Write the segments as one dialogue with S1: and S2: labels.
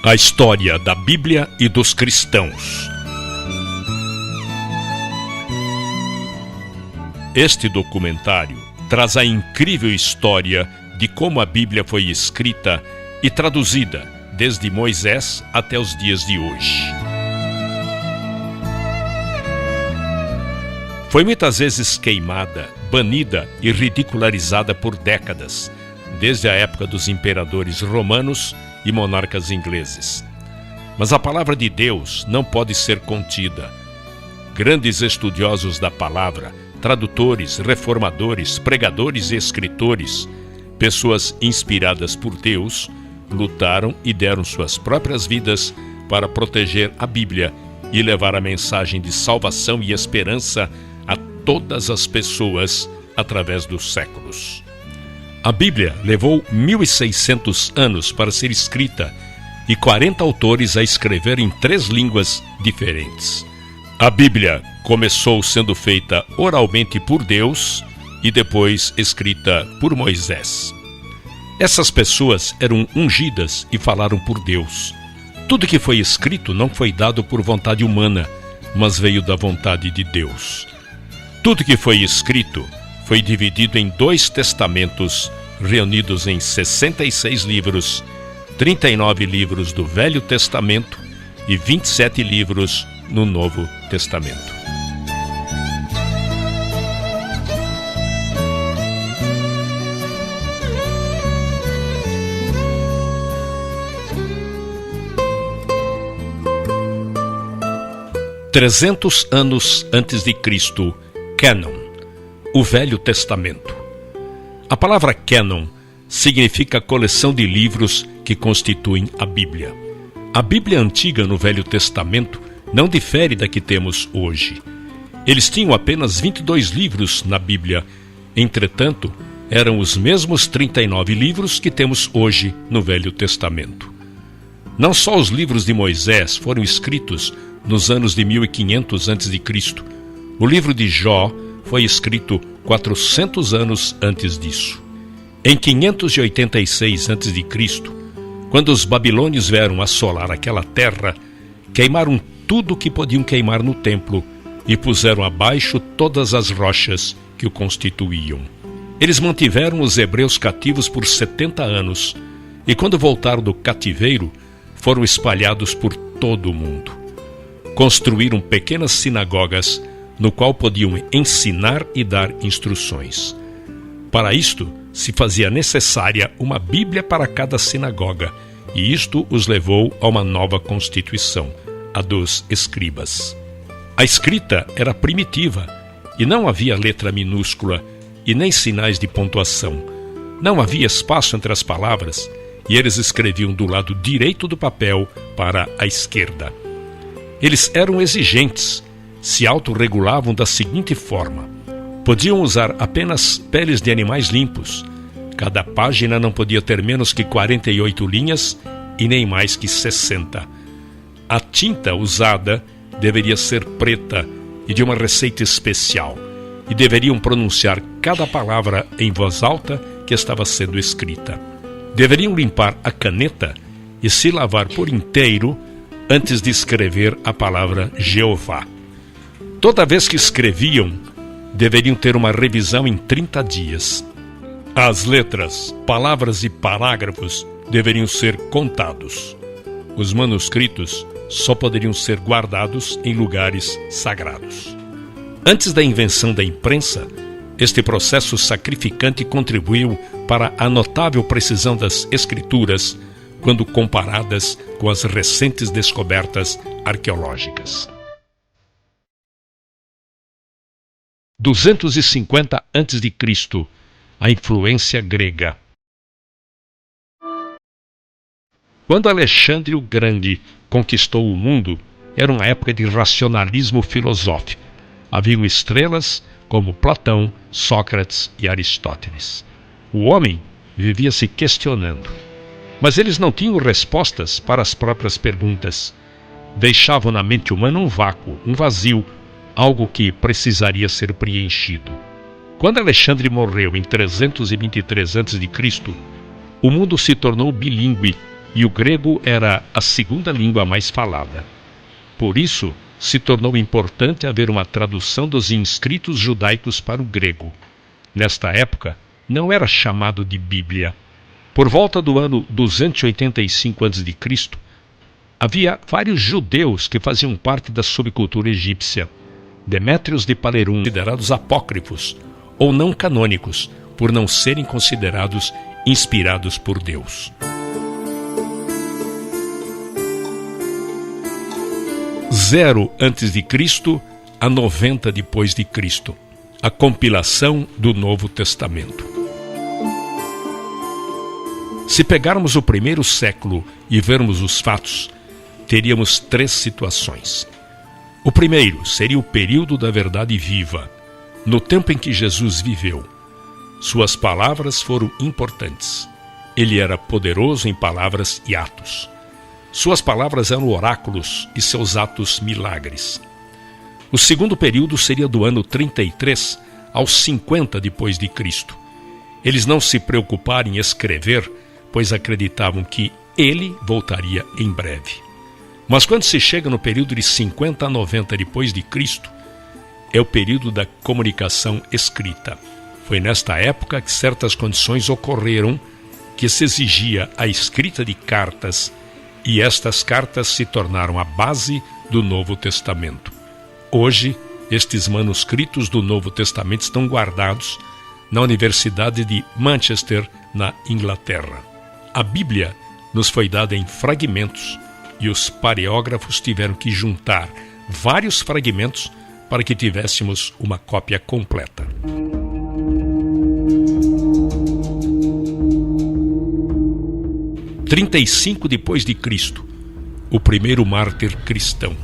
S1: A história da Bíblia e dos cristãos. Este documentário traz a incrível história de como a Bíblia foi escrita e traduzida desde Moisés até os dias de hoje. Foi muitas vezes queimada, banida e ridicularizada por décadas, desde a época dos imperadores romanos e monarcas ingleses. Mas a palavra de Deus não pode ser contida. Grandes estudiosos da palavra, tradutores, reformadores, pregadores e escritores, pessoas inspiradas por Deus, lutaram e deram suas próprias vidas para proteger a Bíblia e levar a mensagem de salvação e esperança a todas as pessoas através dos séculos. A Bíblia levou 1.600 anos para ser escrita e 40 autores a escrever em 3 línguas diferentes. A Bíblia começou sendo feita oralmente por Deus e depois escrita por Moisés. Essas pessoas eram ungidas e falaram por Deus. Tudo que foi escrito não foi dado por vontade humana, mas veio da vontade de Deus. Tudo que foi escrito foi dividido em 2 testamentos, reunidos em 66 livros, 39 livros do Velho Testamento e 27 livros no Novo Testamento. "300 anos antes de Cristo, Cânon, o Velho Testamento. A palavra cânon significa coleção de livros que constituem a Bíblia. A Bíblia antiga no Velho Testamento não difere da que temos hoje. Eles tinham apenas 22 livros na Bíblia, entretanto, eram os mesmos 39 livros que temos hoje no Velho Testamento. Não só os livros de Moisés foram escritos nos anos de 1500 a.C., o livro de Jó foi escrito 400 anos antes disso. Em 586 a.C., quando os babilônios vieram assolar aquela terra, queimaram tudo o que podiam queimar no templo e puseram abaixo todas as rochas que o constituíam. Eles mantiveram os hebreus cativos por 70 anos e quando voltaram do cativeiro, foram espalhados por todo o mundo. Construíram pequenas sinagogas no qual podiam ensinar e dar instruções. Para isto, se fazia necessária uma Bíblia para cada sinagoga, e isto os levou a uma nova constituição, a dos escribas. A escrita era primitiva, e não havia letra minúscula, e nem sinais de pontuação. Não havia espaço entre as palavras, e eles escreviam do lado direito do papel para a esquerda. Eles eram exigentes, se autorregulavam da seguinte forma: podiam usar apenas peles de animais limpos. Cada página não podia ter menos que 48 linhas e nem mais que 60. A tinta usada deveria ser preta e de uma receita especial, e deveriam pronunciar cada palavra em voz alta que estava sendo escrita. Deveriam limpar a caneta e se lavar por inteiro antes de escrever a palavra Jeová. Toda vez que escreviam, deveriam ter uma revisão em 30 dias. As letras, palavras e parágrafos deveriam ser contados. Os manuscritos só poderiam ser guardados em lugares sagrados. Antes da invenção da imprensa, este processo sacrificante contribuiu para a notável precisão das escrituras quando comparadas com as recentes descobertas arqueológicas. 250 a.C., a influência grega. Quando Alexandre o Grande conquistou o mundo, era uma época de racionalismo filosófico. Haviam estrelas como Platão, Sócrates e Aristóteles. O homem vivia se questionando, mas eles não tinham respostas para as próprias perguntas. Deixavam na mente humana um vácuo, um vazio, algo que precisaria ser preenchido. Quando Alexandre morreu em 323 a.C., o mundo se tornou bilíngue e o grego era a segunda língua mais falada. Por isso, se tornou importante haver uma tradução dos inscritos judaicos para o grego. Nesta época, não era chamado de Bíblia. Por volta do ano 285 a.C., havia vários judeus que faziam parte da subcultura egípcia. Demétrios de Palerum, considerados apócrifos ou não canônicos, por não serem considerados inspirados por Deus. 0 a.C. a 90 depois de Cristo, a compilação do Novo Testamento. Se pegarmos o primeiro século e vermos os fatos, teríamos 3 situações. O primeiro seria o período da verdade viva, no tempo em que Jesus viveu. Suas palavras foram importantes. Ele era poderoso em palavras e atos. Suas palavras eram oráculos e seus atos milagres. O segundo período seria do ano 33 aos 50 depois de Cristo. Eles não se preocuparam em escrever, pois acreditavam que ele voltaria em breve. Mas quando se chega no período de 50 a 90 depois de Cristo, é o período da comunicação escrita. Foi nesta época que certas condições ocorreram que se exigia a escrita de cartas, e estas cartas se tornaram a base do Novo Testamento. Hoje, estes manuscritos do Novo Testamento estão guardados na Universidade de Manchester, na Inglaterra. A Bíblia nos foi dada em fragmentos e os paleógrafos tiveram que juntar vários fragmentos para que tivéssemos uma cópia completa. Em 35 depois de Cristo, o primeiro mártir cristão.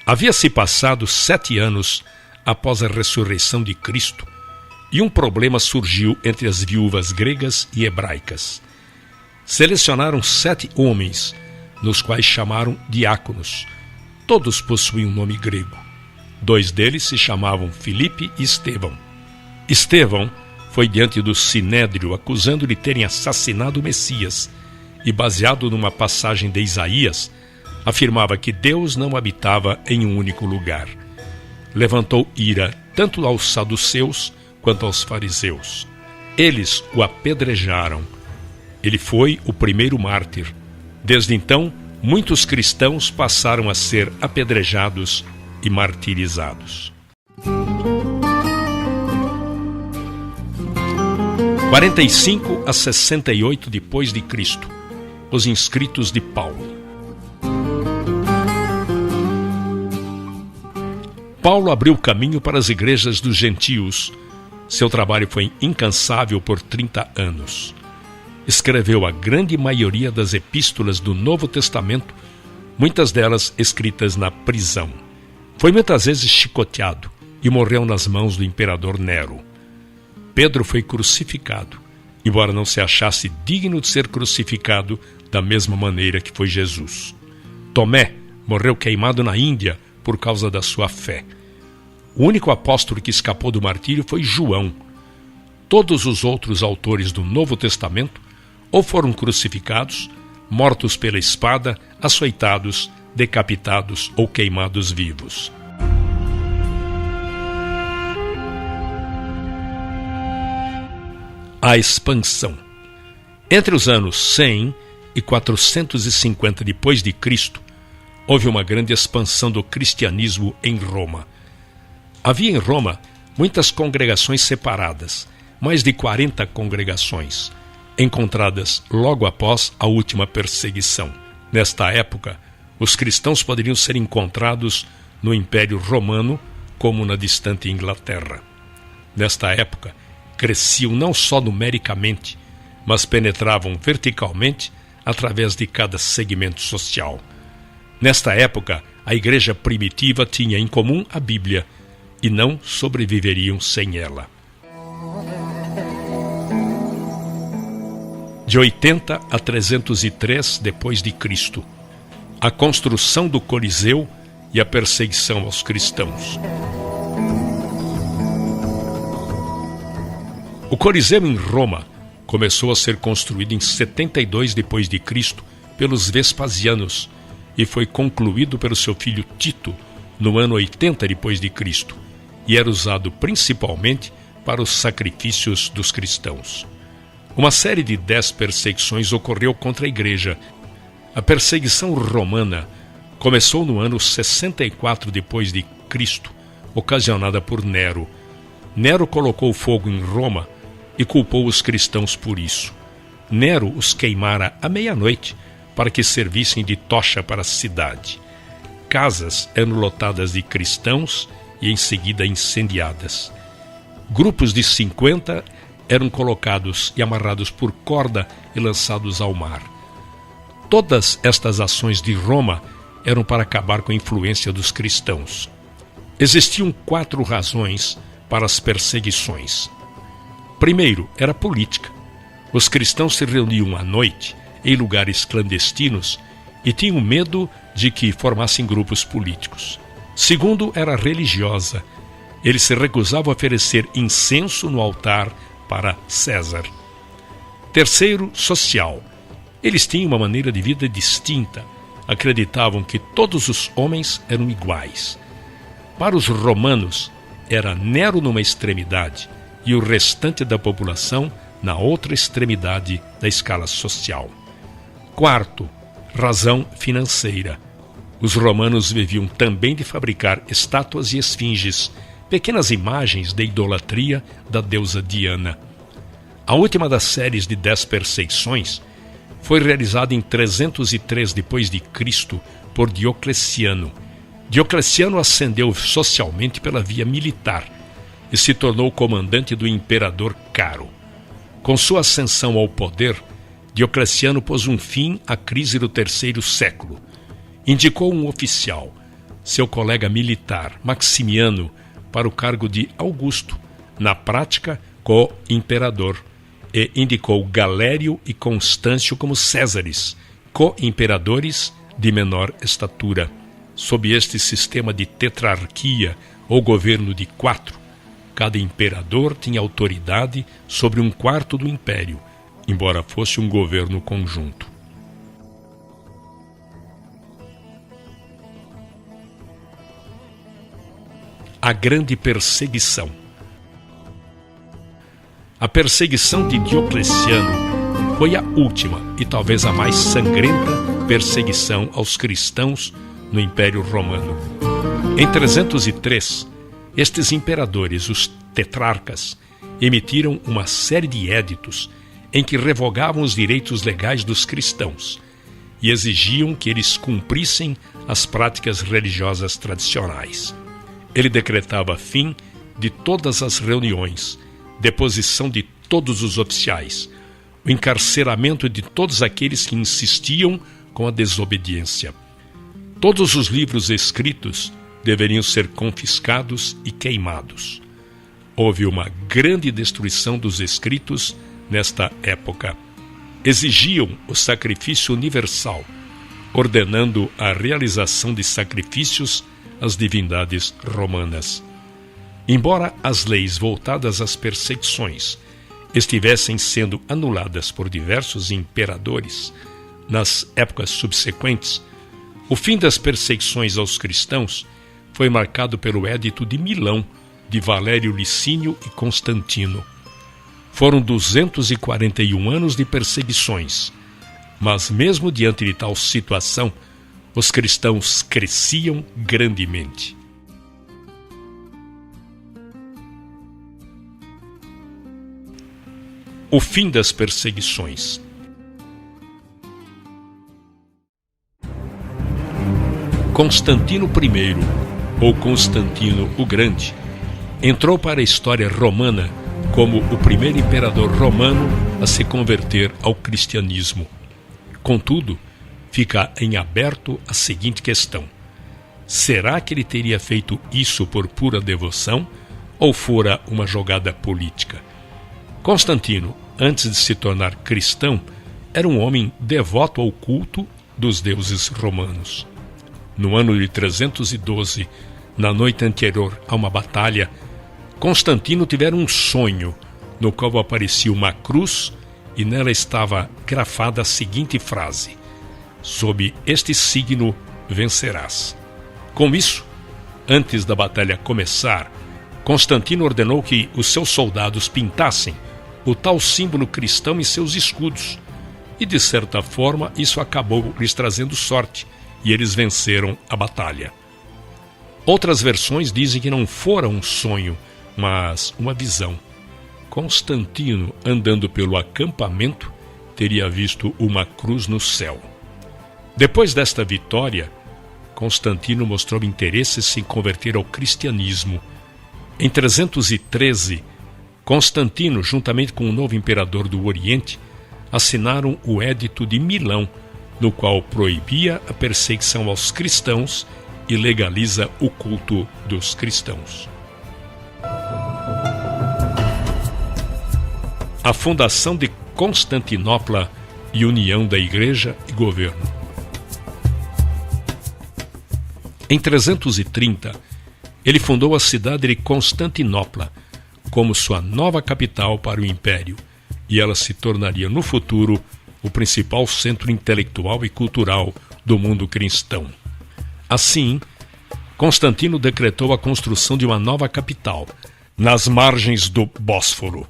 S1: Havia-se passado 7 anos após a ressurreição de Cristo e um problema surgiu entre as viúvas gregas e hebraicas. Selecionaram 7 homens, nos quais chamaram diáconos. Todos possuíam um nome grego. 2 deles se chamavam Filipe e Estevão. Estevão foi diante do Sinédrio acusando de terem assassinado o Messias e, baseado numa passagem de Isaías, afirmava que Deus não habitava em um único lugar. Levantou ira tanto aos saduceus quanto aos fariseus. Eles o apedrejaram. Ele foi o primeiro mártir. Desde então, muitos cristãos passaram a ser apedrejados e martirizados. 45 a 68 depois de Cristo, os inscritos de Paulo. Paulo abriu caminho para as igrejas dos gentios. Seu trabalho foi incansável por 30 anos. Escreveu a grande maioria das epístolas do Novo Testamento, muitas delas escritas na prisão. Foi muitas vezes chicoteado e morreu nas mãos do imperador Nero. Pedro foi crucificado, embora não se achasse digno de ser crucificado da mesma maneira que foi Jesus. Tomé morreu queimado na Índia por causa da sua fé. O único apóstolo que escapou do martírio foi João. Todos os outros autores do Novo Testamento ou foram crucificados, mortos pela espada, açoitados, decapitados ou queimados vivos. A expansão. Entre os anos 100 e 450 depois de Cristo, houve uma grande expansão do cristianismo em Roma. Havia em Roma muitas congregações separadas, mais de 40 congregações, encontradas logo após a última perseguição. Nesta época, os cristãos poderiam ser encontrados no Império Romano como na distante Inglaterra. Nesta época, cresciam não só numericamente, mas penetravam verticalmente através de cada segmento social. Nesta época, a igreja primitiva tinha em comum a Bíblia e não sobreviveriam sem ela. De 80 a 303 depois de Cristo, a construção do Coliseu e a perseguição aos cristãos. O Coliseu em Roma começou a ser construído em 72 d.C. pelos Vespasianos e foi concluído pelo seu filho Tito no ano 80 d.C. e era usado principalmente para os sacrifícios dos cristãos. Uma série de 10 perseguições ocorreu contra a igreja. A perseguição romana começou no ano 64 d.C., ocasionada por Nero. Nero colocou fogo em Roma e culpou os cristãos por isso. Nero os queimara à meia-noite para que servissem de tocha para a cidade. Casas eram lotadas de cristãos e em seguida incendiadas. Grupos de 50 eram colocados e amarrados por corda e lançados ao mar. Todas estas ações de Roma eram para acabar com a influência dos cristãos. Existiam 4 razões para as perseguições. Primeiro, era política. Os cristãos se reuniam à noite em lugares clandestinos e tinham medo de que formassem grupos políticos. Segundo, era religiosa. Eles se recusavam a oferecer incenso no altar para César. Terceiro, social. Eles tinham uma maneira de vida distinta. Acreditavam que todos os homens eram iguais. Para os romanos, era Nero numa extremidade e o restante da população na outra extremidade da escala social. Quarto, razão financeira. Os romanos viviam também de fabricar estátuas e esfinges, pequenas imagens de idolatria da deusa Diana. A última das séries de 10 perseguições foi realizada em 303 d.C. por Diocleciano. Diocleciano ascendeu socialmente pela via militar e se tornou comandante do imperador Caro. Com sua ascensão ao poder, Diocleciano pôs um fim à crise do terceiro século. Indicou um oficial, seu colega militar, Maximiano, para o cargo de Augusto, na prática, co-imperador, e indicou Galério e Constâncio como Césares, co-imperadores de menor estatura. Sob este sistema de tetrarquia, ou governo de 4, cada imperador tinha autoridade sobre 1/4 do império, embora fosse um governo conjunto. A grande perseguição. A perseguição de Diocleciano foi a última e talvez a mais sangrenta perseguição aos cristãos no Império Romano. Em 303, estes imperadores, os tetrarcas, emitiram uma série de éditos em que revogavam os direitos legais dos cristãos e exigiam que eles cumprissem as práticas religiosas tradicionais. Ele decretava fim de todas as reuniões, deposição de todos os oficiais, o encarceramento de todos aqueles que insistiam com a desobediência. Todos os livros escritos deveriam ser confiscados e queimados. Houve uma grande destruição dos escritos nesta época. Exigiam o sacrifício universal, ordenando a realização de sacrifícios às divindades romanas. Embora as leis voltadas às perseguições estivessem sendo anuladas por diversos imperadores nas épocas subsequentes, o fim das perseguições aos cristãos foi marcado pelo Édito de Milão, de Valério Licínio e Constantino. Foram 241 anos de perseguições, mas mesmo diante de tal situação, os cristãos cresciam grandemente. O fim das perseguições. Constantino I, ou Constantino o Grande, entrou para a história romana como o primeiro imperador romano a se converter ao cristianismo. Contudo, fica em aberto a seguinte questão: será que ele teria feito isso por pura devoção ou fora uma jogada política? Constantino, antes de se tornar cristão, era um homem devoto ao culto dos deuses romanos. No ano de 312, na noite anterior a uma batalha, Constantino tivera um sonho no qual aparecia uma cruz e nela estava grafada a seguinte frase: sob este signo vencerás. Com isso, antes da batalha começar, Constantino ordenou que os seus soldados pintassem o tal símbolo cristão em seus escudos, e de certa forma isso acabou lhes trazendo sorte, e eles venceram a batalha. Outras versões dizem que não fora um sonho, mas uma visão. Constantino, andando pelo acampamento, teria visto uma cruz no céu. Depois desta vitória, Constantino mostrou interesse em se converter ao cristianismo. Em 313, Constantino, juntamente com o novo imperador do Oriente, assinaram o Édito de Milão, no qual proibia a perseguição aos cristãos e legaliza o culto dos cristãos. A fundação de Constantinopla e união da Igreja e governo. Em 330, ele fundou a cidade de Constantinopla como sua nova capital para o Império, e ela se tornaria no futuro o principal centro intelectual e cultural do mundo cristão. Assim, Constantino decretou a construção de uma nova capital, nas margens do Bósforo,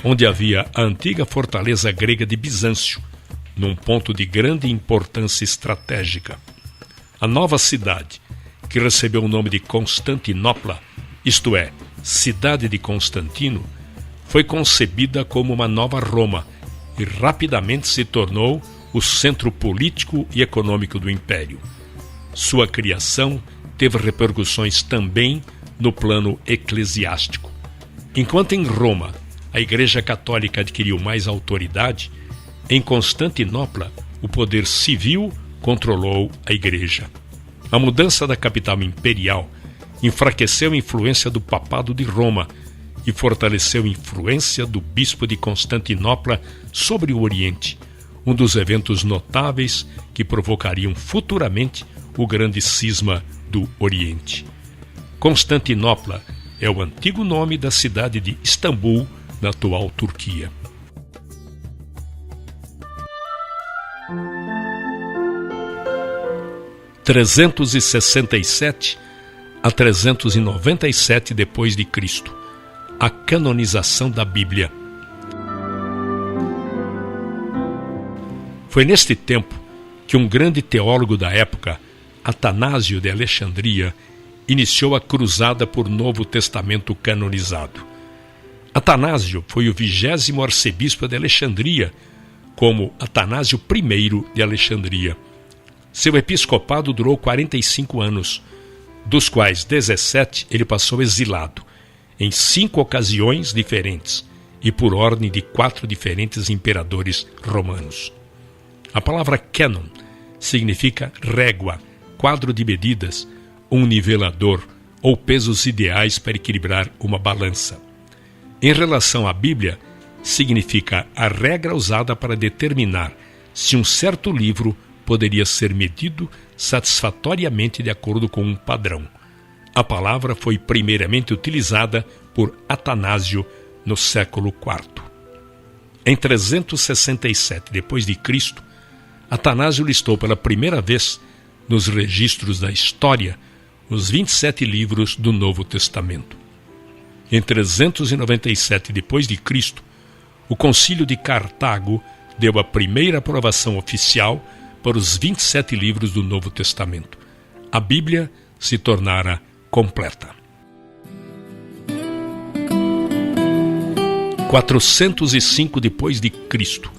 S1: onde havia a antiga fortaleza grega de Bizâncio, num ponto de grande importância estratégica. A nova cidade, que recebeu o nome de Constantinopla, isto é, Cidade de Constantino, foi concebida como uma nova Roma e rapidamente se tornou o centro político e econômico do Império. Sua criação teve repercussões também no plano eclesiástico. Enquanto em Roma a Igreja Católica adquiriu mais autoridade, em Constantinopla o poder civil controlou a Igreja. A mudança da capital imperial enfraqueceu a influência do Papado de Roma e fortaleceu a influência do Bispo de Constantinopla sobre o Oriente, um dos eventos notáveis que provocariam futuramente o grande cisma do Oriente. Constantinopla é o antigo nome da cidade de Istambul, na atual Turquia. – 367 a 397 depois de Cristo, a canonização da Bíblia. Foi neste tempo que um grande teólogo da época, Atanásio de Alexandria, iniciou a cruzada por Novo Testamento canonizado. Atanásio foi o 20º arcebispo de Alexandria, como Atanásio I de Alexandria. Seu episcopado durou 45 anos, dos quais 17 ele passou exilado, em 5 ocasiões diferentes e por ordem de 4 diferentes imperadores romanos. A palavra cânon significa régua, quadro de medidas, um nivelador ou pesos ideais para equilibrar uma balança. Em relação à Bíblia, significa a regra usada para determinar se um certo livro poderia ser medido satisfatoriamente de acordo com um padrão. A palavra foi primeiramente utilizada por Atanásio no século IV. Em 367 d.C., Atanásio listou pela primeira vez nos registros da história os 27 livros do Novo Testamento. Em 397 d.C., o Concílio de Cartago deu a primeira aprovação oficial para os 27 livros do Novo Testamento. A Bíblia se tornara completa. 405 depois de Cristo,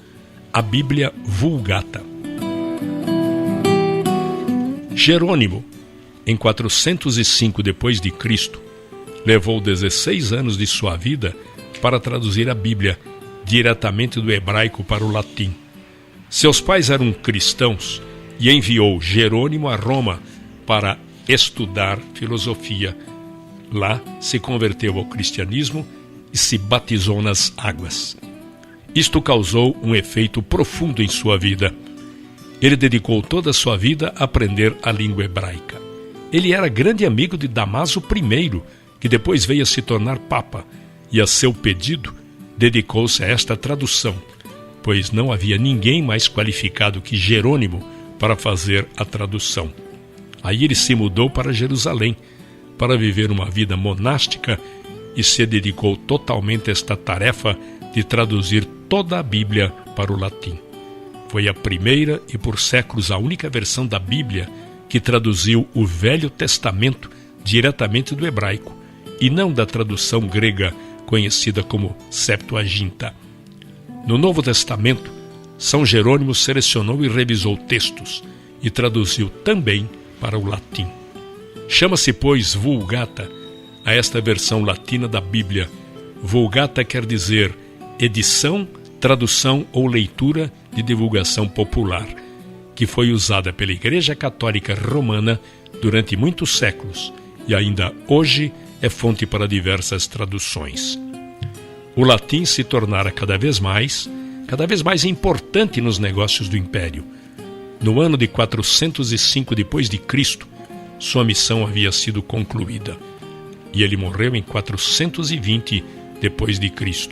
S1: a Bíblia Vulgata. Jerônimo, em 405 depois de Cristo, levou 16 anos de sua vida para traduzir a Bíblia diretamente do hebraico para o latim. Seus pais eram cristãos e enviou Jerônimo a Roma para estudar filosofia. Lá se converteu ao cristianismo e se batizou nas águas. Isto causou um efeito profundo em sua vida. Ele dedicou toda a sua vida a aprender a língua hebraica. Ele era grande amigo de Damaso I, que depois veio a se tornar papa, e a seu pedido dedicou-se a esta tradução. pois não havia ninguém mais qualificado que Jerônimo para fazer a tradução. Aí ele se mudou para Jerusalém para viver uma vida monástica e se dedicou totalmente a esta tarefa de traduzir toda a Bíblia para o latim. Foi a primeira e por séculos a única versão da Bíblia que traduziu o Velho Testamento diretamente do hebraico e não da tradução grega conhecida como Septuaginta. No Novo Testamento, São Jerônimo selecionou e revisou textos e traduziu também para o latim. Chama-se, pois, Vulgata a esta versão latina da Bíblia. Vulgata quer dizer edição, tradução ou leitura de divulgação popular, que foi usada pela Igreja Católica Romana durante muitos séculos e ainda hoje é fonte para diversas traduções. O latim se tornara cada vez mais importante nos negócios do Império. No ano de 405 d.C., sua missão havia sido concluída, e ele morreu em 420 d.C.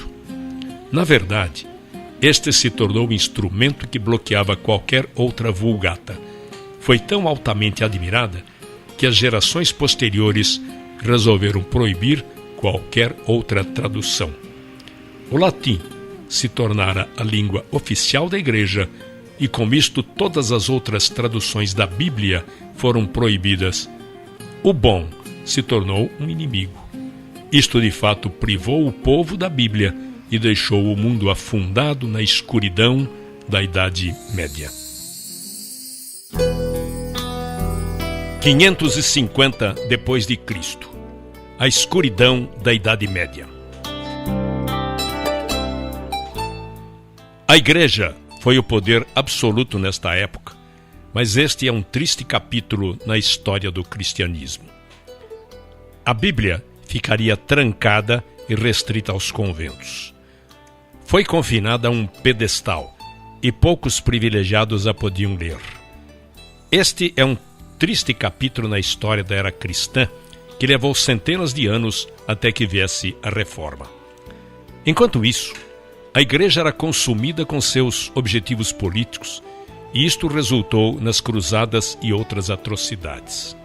S1: Na verdade, este se tornou o instrumento que bloqueava qualquer outra vulgata. Foi tão altamente admirada que as gerações posteriores resolveram proibir qualquer outra tradução. O latim se tornara a língua oficial da Igreja e, com isto, todas as outras traduções da Bíblia foram proibidas. O bom se tornou um inimigo. Isto, de fato, privou o povo da Bíblia e deixou o mundo afundado na escuridão da Idade Média. 550 d.C. A escuridão da Idade Média. A Igreja foi o poder absoluto nesta época, mas este é um triste capítulo na história do cristianismo. A Bíblia ficaria trancada e restrita aos conventos. Foi confinada a um pedestal e poucos privilegiados a podiam ler. Este é um triste capítulo na história da era cristã que levou centenas de anos até que viesse a Reforma. Enquanto isso, a Igreja era consumida com seus objetivos políticos e isto resultou nas cruzadas e outras atrocidades.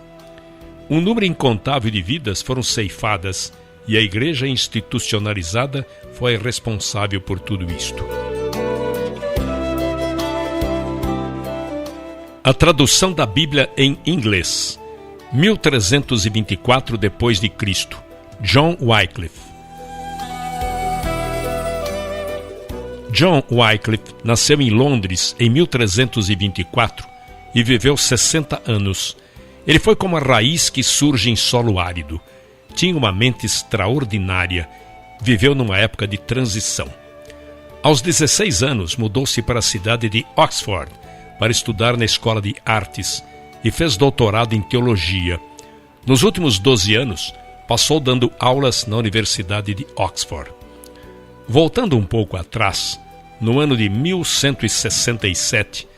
S1: Um número incontável de vidas foram ceifadas e a Igreja institucionalizada foi responsável por tudo isto. A tradução da Bíblia em inglês, 1324 d.C., John Wycliffe. John Wycliffe nasceu em Londres em 1324 e viveu 60 anos. Ele foi como a raiz que surge em solo árido. Tinha uma mente extraordinária. Viveu numa época de transição. Aos 16 anos, mudou-se para a cidade de Oxford para estudar na Escola de Artes e fez doutorado em teologia. Nos últimos 12 anos, passou dando aulas na Universidade de Oxford. Voltando um pouco atrás, no ano de 1167,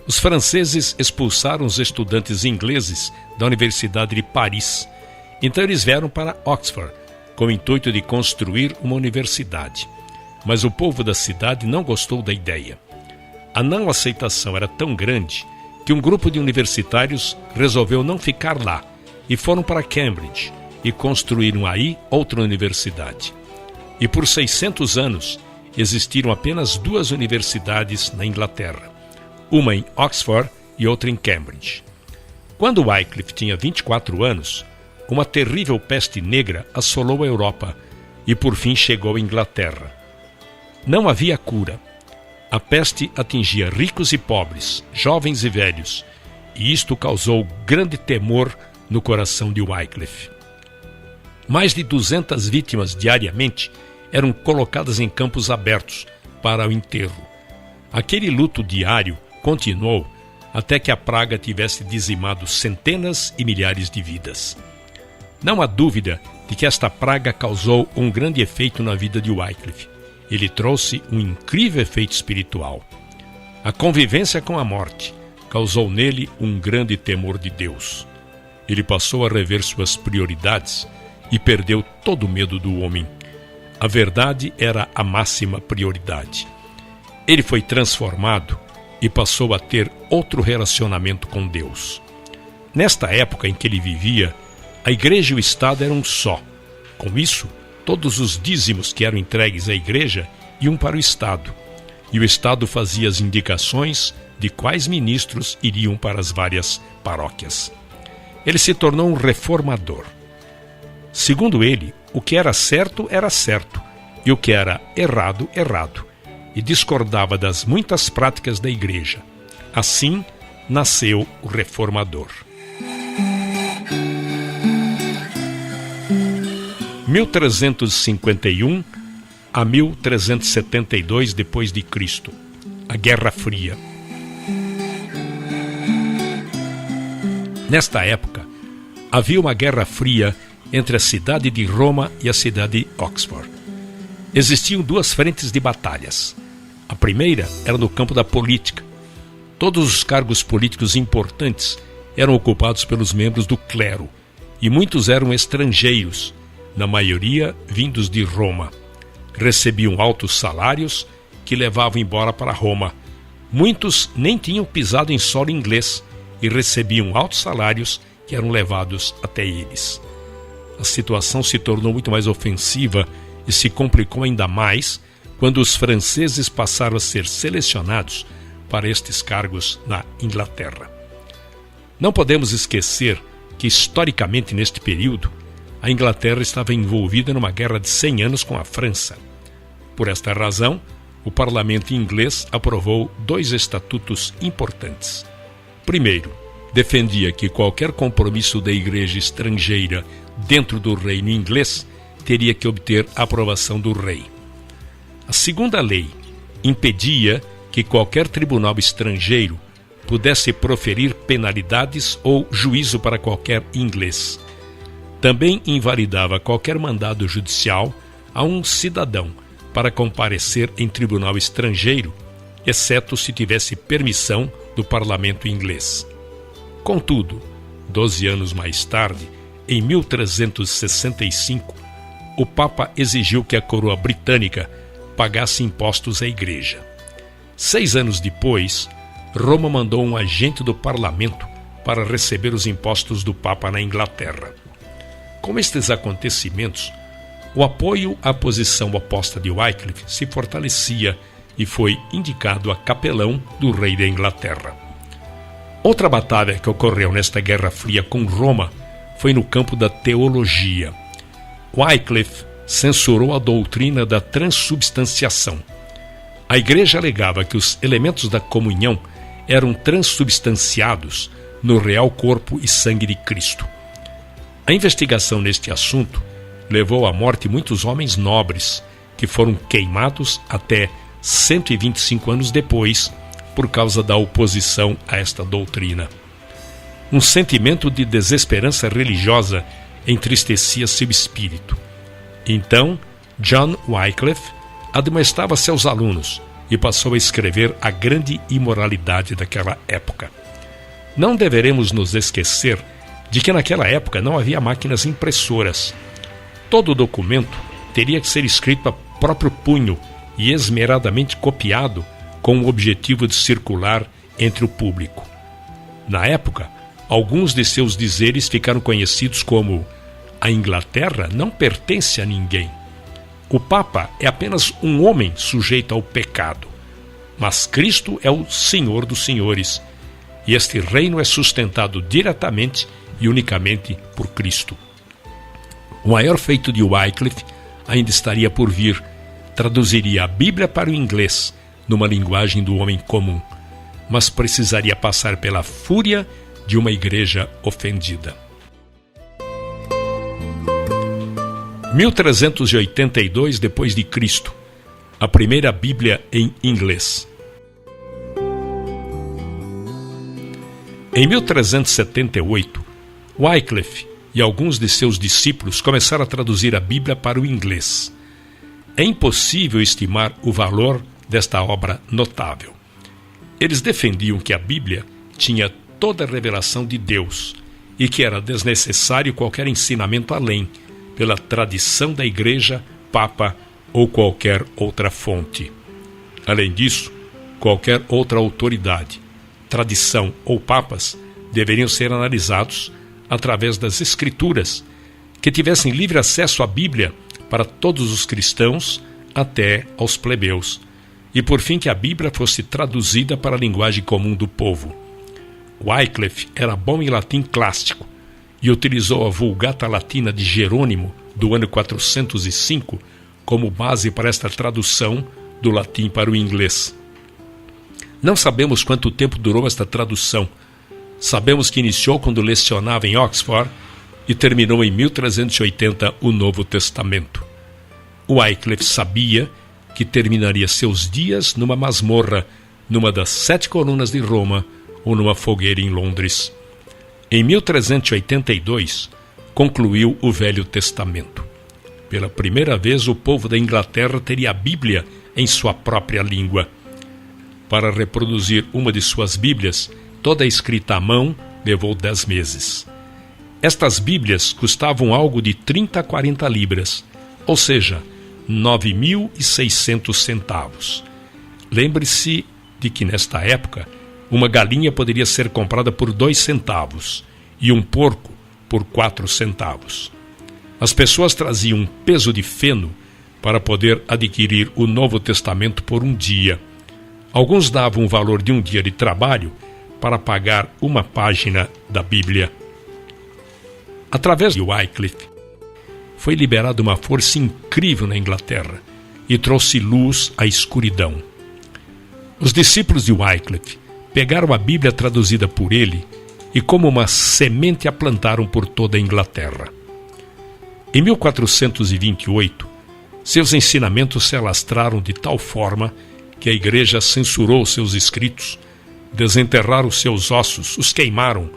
S1: os franceses expulsaram os estudantes ingleses da Universidade de Paris. Então eles vieram para Oxford, com o intuito de construir uma universidade. Mas o povo da cidade não gostou da ideia. A não aceitação era tão grande que um grupo de universitários resolveu não ficar lá e foram para Cambridge e construíram aí outra universidade. E por 600 anos existiram apenas duas universidades na Inglaterra, uma em Oxford e outra em Cambridge. Quando Wycliffe tinha 24 anos, uma terrível peste negra assolou a Europa e por fim chegou à Inglaterra. Não havia cura. A peste atingia ricos e pobres, jovens e velhos, e isto causou grande temor no coração de Wycliffe. Mais de 200 vítimas diariamente eram colocadas em campos abertos para o enterro. Aquele luto diário continuou até que a praga tivesse dizimado centenas e milhares de vidas. Não há dúvida de que esta praga causou um grande efeito na vida de Wycliffe. Ele trouxe um incrível efeito espiritual. A convivência com a morte causou nele um grande temor de Deus. Ele passou a rever suas prioridades e perdeu todo o medo do homem. A verdade era a máxima prioridade. Ele foi transformado e passou a ter outro relacionamento com Deus. Nesta época em que ele vivia, a igreja e o Estado eram um só. Com isso, todos os dízimos que eram entregues à igreja iam para o Estado, e o Estado fazia as indicações de quais ministros iriam para as várias paróquias. Ele se tornou um reformador. Segundo ele, o que era certo, e o que era errado, errado, e discordava das muitas práticas da igreja. Assim, nasceu o reformador. 1351 a 1372 depois de Cristo, a Guerra Fria. Nesta época, havia uma guerra fria entre a cidade de Roma e a cidade de Oxford. Existiam duas frentes de batalhas. A primeira era no campo da política. Todos os cargos políticos importantes eram ocupados pelos membros do clero, e muitos eram estrangeiros, na maioria vindos de Roma. Recebiam altos salários que levavam embora para Roma. Muitos nem tinham pisado em solo inglês e recebiam altos salários que eram levados até eles. A situação se tornou muito mais ofensiva e se complicou ainda mais quando os franceses passaram a ser selecionados para estes cargos na Inglaterra. Não podemos esquecer que, historicamente, neste período, a Inglaterra estava envolvida numa guerra de 100 anos com a França. Por esta razão, o parlamento inglês aprovou 2 estatutos importantes. Primeiro, defendia que qualquer compromisso da igreja estrangeira dentro do reino inglês teria que obter a aprovação do rei. A segunda lei impedia que qualquer tribunal estrangeiro pudesse proferir penalidades ou juízo para qualquer inglês. Também invalidava qualquer mandado judicial a um cidadão para comparecer em tribunal estrangeiro, exceto se tivesse permissão do parlamento inglês. Contudo, 12 anos mais tarde, em 1365, o Papa exigiu que a coroa britânica pagasse impostos à igreja. 6 anos depois, Roma mandou um agente do parlamento para receber os impostos do Papa na Inglaterra. Com estes acontecimentos, o apoio à posição oposta de Wycliffe se fortalecia e foi indicado a capelão do rei da Inglaterra. Outra batalha que ocorreu nesta Guerra Fria com Roma foi no campo da teologia. Wycliffe censurou a doutrina da transubstanciação. A igreja alegava que os elementos da comunhão eram transubstanciados no real corpo e sangue de Cristo. A investigação neste assunto levou à morte muitos homens nobres, que foram queimados até 125 anos depois, por causa da oposição a esta doutrina. Um sentimento de desesperança religiosa entristecia seu espírito. Então, John Wycliffe admoestava seus alunos e passou a escrever a grande imoralidade daquela época. Não deveremos nos esquecer de que naquela época não havia máquinas impressoras. Todo documento teria que ser escrito a próprio punho e esmeradamente copiado com o objetivo de circular entre o público. Na época, alguns de seus dizeres ficaram conhecidos como: a Inglaterra não pertence a ninguém. O Papa é apenas um homem sujeito ao pecado, mas Cristo é o Senhor dos senhores, e este reino é sustentado diretamente e unicamente por Cristo. O maior feito de Wycliffe ainda estaria por vir. Traduziria a Bíblia para o inglês, numa linguagem do homem comum, mas precisaria passar pela fúria de uma igreja ofendida. 1382 depois de Cristo, a primeira Bíblia em inglês. Em 1378, Wycliffe e alguns de seus discípulos começaram a traduzir a Bíblia para o inglês. É impossível estimar o valor desta obra notável. Eles defendiam que a Bíblia tinha toda a revelação de Deus e que era desnecessário qualquer ensinamento além, pela tradição da Igreja, Papa ou qualquer outra fonte. Além disso, qualquer outra autoridade, tradição ou papas deveriam ser analisados através das Escrituras, que tivessem livre acesso à Bíblia para todos os cristãos até aos plebeus, e por fim que a Bíblia fosse traduzida para a linguagem comum do povo. Wycliffe era bom em latim clássico e utilizou a Vulgata Latina de Jerônimo, do ano 405, como base para esta tradução do latim para o inglês. Não sabemos quanto tempo durou esta tradução. Sabemos que iniciou quando lecionava em Oxford e terminou em 1380 o Novo Testamento. Wycliffe sabia que terminaria seus dias numa masmorra, numa das 7 colunas de Roma ou numa fogueira em Londres. Em 1382, concluiu o Velho Testamento. Pela primeira vez, o povo da Inglaterra teria a Bíblia em sua própria língua. Para reproduzir uma de suas Bíblias, toda escrita à mão, levou 10 meses. Estas Bíblias custavam algo de 30 a 40 libras, ou seja, 9.600 centavos. Lembre-se de que, nesta época, uma galinha poderia ser comprada por 2 centavos e um porco por 4 centavos. As pessoas traziam um peso de feno para poder adquirir o Novo Testamento por um dia. Alguns davam o valor de um dia de trabalho para pagar uma página da Bíblia. Através de Wycliffe, foi liberada uma força incrível na Inglaterra e trouxe luz à escuridão. Os discípulos de Wycliffe pegaram a Bíblia traduzida por ele e, como uma semente, a plantaram por toda a Inglaterra. Em 1428, seus ensinamentos se alastraram de tal forma que a Igreja censurou seus escritos, desenterraram seus ossos, os queimaram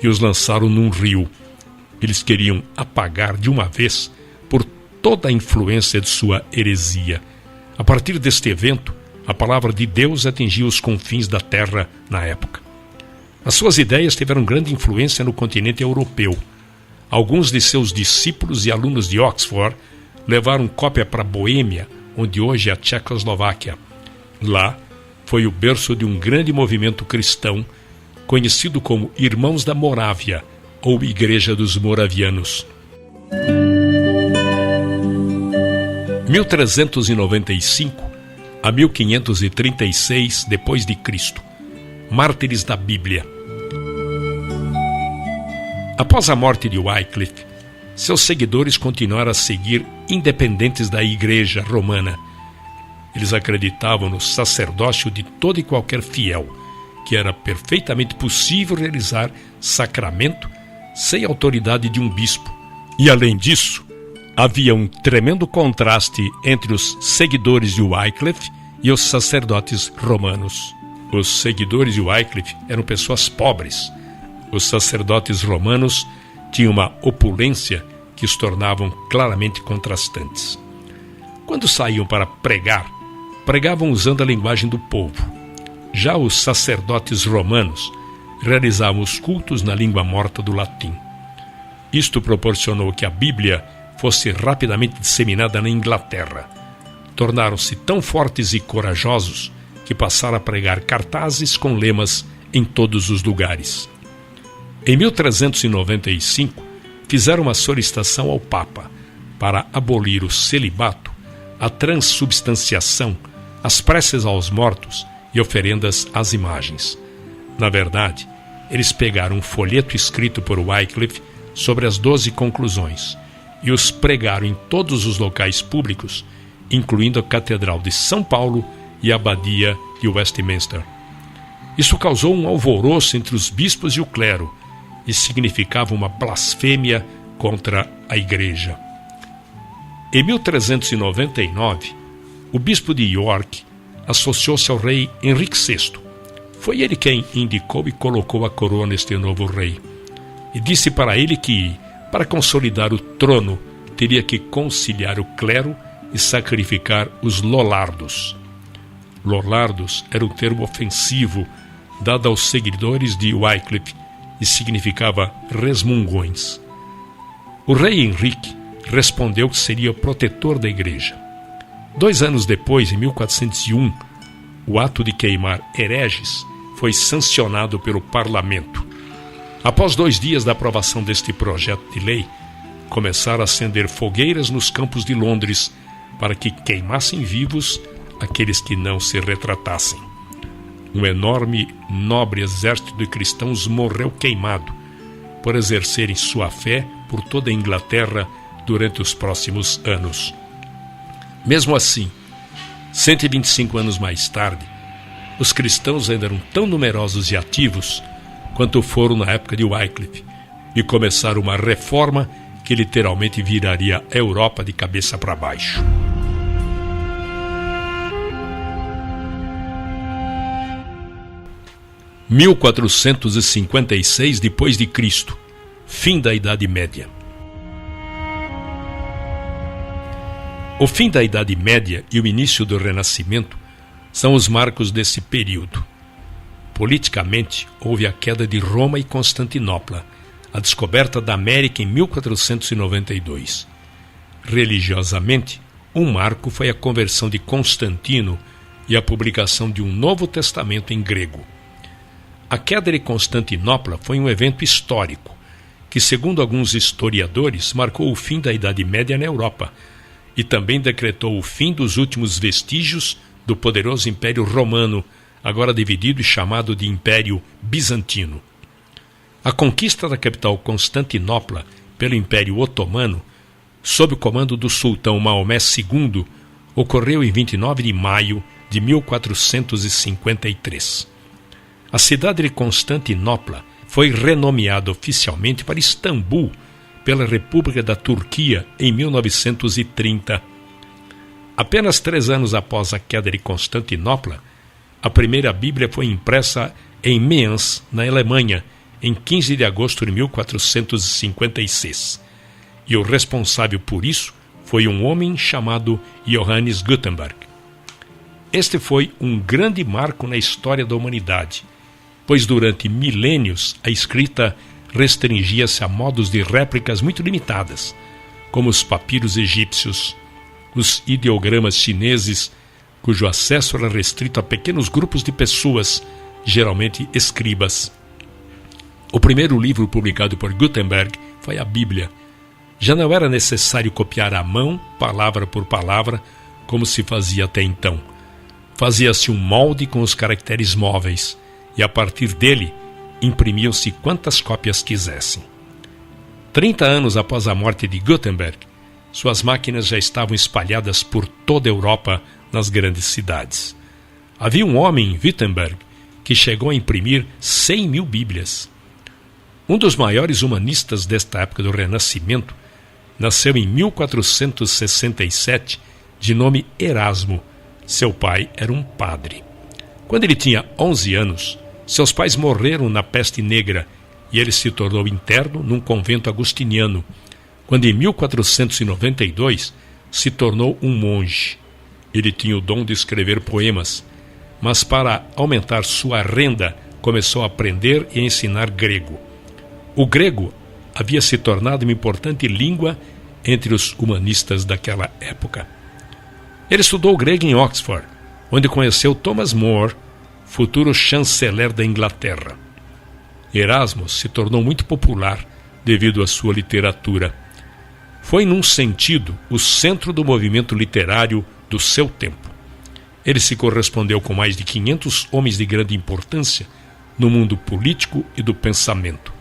S1: e os lançaram num rio. Eles queriam apagar de uma vez por toda a influência de sua heresia. A partir deste evento, a palavra de Deus atingiu os confins da terra na época. As suas ideias tiveram grande influência no continente europeu. Alguns de seus discípulos e alunos de Oxford levaram cópia para Boêmia, onde hoje é a Tchecoslováquia. Lá foi o berço de um grande movimento cristão, conhecido como Irmãos da Morávia, ou Igreja dos Moravianos. 1395 a 1536 depois de Cristo. Mártires da Bíblia. Após a morte de Wycliffe, seus seguidores continuaram a seguir independentes da Igreja Romana. Eles acreditavam no sacerdócio de todo e qualquer fiel, que era perfeitamente possível realizar sacramento sem autoridade de um bispo. E além disso, havia um tremendo contraste entre os seguidores de Wycliffe e os sacerdotes romanos. Os seguidores de Wycliffe eram pessoas pobres. Os sacerdotes romanos tinham uma opulência que os tornavam claramente contrastantes. Quando saíam para pregar, pregavam usando a linguagem do povo. Já os sacerdotes romanos realizavam os cultos na língua morta do latim. Isto proporcionou que a Bíblia fosse rapidamente disseminada na Inglaterra. Tornaram-se tão fortes e corajosos que passaram a pregar cartazes com lemas em todos os lugares. Em 1395, fizeram uma solicitação ao Papa para abolir o celibato, a transubstanciação, as preces aos mortos e oferendas às imagens. Na verdade, eles pegaram um folheto escrito por Wycliffe sobre as 12 conclusões e os pregaram em todos os locais públicos, incluindo a Catedral de São Paulo e a Abadia de Westminster. Isso causou um alvoroço entre os bispos e o clero e significava uma blasfêmia contra a Igreja. Em 1399, o bispo de York associou-se ao rei Henrique VI. Foi ele quem indicou e colocou a coroa neste novo rei. E disse para ele que, para consolidar o trono, teria que conciliar o clero e sacrificar os lollardos. Lollardos era um termo ofensivo dado aos seguidores de Wycliffe e significava resmungões. O rei Henrique respondeu que seria o protetor da igreja. 2 anos depois, em 1401, o ato de queimar hereges foi sancionado pelo parlamento. Após 2 dias da aprovação deste projeto de lei, começaram a acender fogueiras nos campos de Londres para que queimassem vivos aqueles que não se retratassem. Um enorme, nobre exército de cristãos morreu queimado por exercerem sua fé por toda a Inglaterra durante os próximos anos. Mesmo assim, 125 anos mais tarde, os cristãos ainda eram tão numerosos e ativos quanto foram na época de Wycliffe e começaram uma reforma que literalmente viraria a Europa de cabeça para baixo. Em 1456 depois de Cristo, fim da Idade Média. O fim da Idade Média e o início do Renascimento são os marcos desse período. Politicamente, houve a queda de Roma e Constantinopla, a descoberta da América em 1492. Religiosamente, um marco foi a conversão de Constantino e a publicação de um Novo Testamento em grego. A queda de Constantinopla foi um evento histórico que, segundo alguns historiadores, marcou o fim da Idade Média na Europa e também decretou o fim dos últimos vestígios do poderoso Império Romano, agora dividido e chamado de Império Bizantino. A conquista da capital Constantinopla pelo Império Otomano, sob o comando do sultão Maomé II, ocorreu em 29 de maio de 1453. A cidade de Constantinopla foi renomeada oficialmente para Istambul pela República da Turquia em 1930. Apenas 3 anos após a queda de Constantinopla, a primeira Bíblia foi impressa em Mayence, na Alemanha, em 15 de agosto de 1456. E o responsável por isso foi um homem chamado Johannes Gutenberg. Este foi um grande marco na história da humanidade, pois durante milênios a escrita restringia-se a modos de réplicas muito limitadas, como os papiros egípcios, os ideogramas chineses, cujo acesso era restrito a pequenos grupos de pessoas, geralmente escribas. O primeiro livro publicado por Gutenberg foi a Bíblia. Já não era necessário copiar à mão, palavra por palavra, como se fazia até então. Fazia-se um molde com os caracteres móveis, e a partir dele imprimiam-se quantas cópias quisessem. 30 anos após a morte de Gutenberg, suas máquinas já estavam espalhadas por toda a Europa, nas grandes cidades. Havia um homem em Wittenberg que chegou a imprimir 100.000 Bíblias. Um dos maiores humanistas desta época do Renascimento nasceu em 1467, de nome Erasmo. Seu pai era um padre. Quando ele tinha 11 anos, seus pais morreram na peste negra e ele se tornou interno num convento agostiniano, quando em 1492 se tornou um monge. Ele tinha o dom de escrever poemas, mas para aumentar sua renda começou a aprender e a ensinar grego. O grego havia se tornado uma importante língua entre os humanistas daquela época. Ele estudou grego em Oxford, onde conheceu Thomas More, futuro chanceler da Inglaterra. Erasmo se tornou muito popular devido à sua literatura. Foi, num sentido, o centro do movimento literário do seu tempo. Ele se correspondeu com mais de 500 homens de grande importância no mundo político e do pensamento.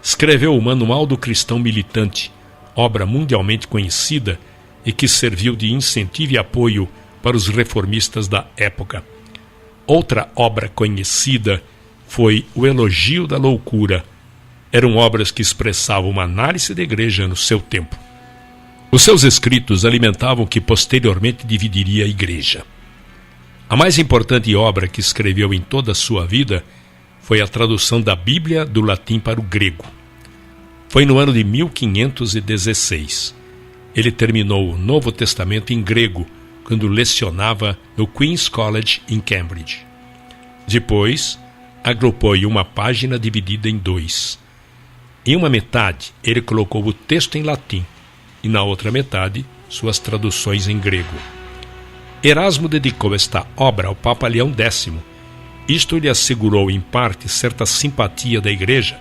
S1: Escreveu o Manual do Cristão Militante, obra mundialmente conhecida e que serviu de incentivo e apoio para os reformistas da época. Outra obra conhecida foi o Elogio da Loucura. Eram obras que expressavam uma análise da igreja no seu tempo. Os seus escritos alimentavam o que posteriormente dividiria a igreja. A mais importante obra que escreveu em toda a sua vida foi a tradução da Bíblia do latim para o grego. Foi no ano de 1516. Ele terminou o Novo Testamento em grego, quando lecionava no Queen's College em Cambridge. Depois, agrupou em uma página dividida em 2. Em uma metade, ele colocou o texto em latim, e na outra metade, suas traduções em grego. Erasmo dedicou esta obra ao Papa Leão X. Isto lhe assegurou, em parte, certa simpatia da Igreja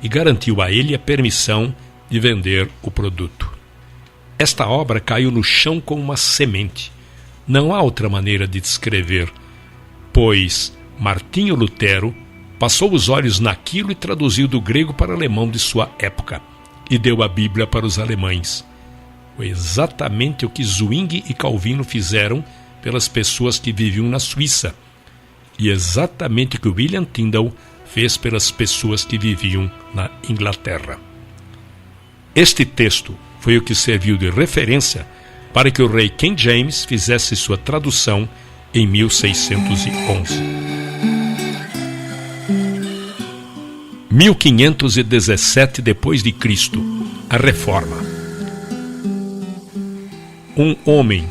S1: e garantiu a ele a permissão de vender o produto. Esta obra caiu no chão como uma semente. Não há outra maneira de descrever, pois Martinho Lutero passou os olhos naquilo e traduziu do grego para o alemão de sua época, e deu a Bíblia para os alemães. Foi exatamente o que Zwingli e Calvino fizeram pelas pessoas que viviam na Suíça, e exatamente o que William Tyndale fez pelas pessoas que viviam na Inglaterra. Este texto foi o que serviu de referência para que o rei King James fizesse sua tradução em 1611. 1517 depois de Cristo, a Reforma. Um homem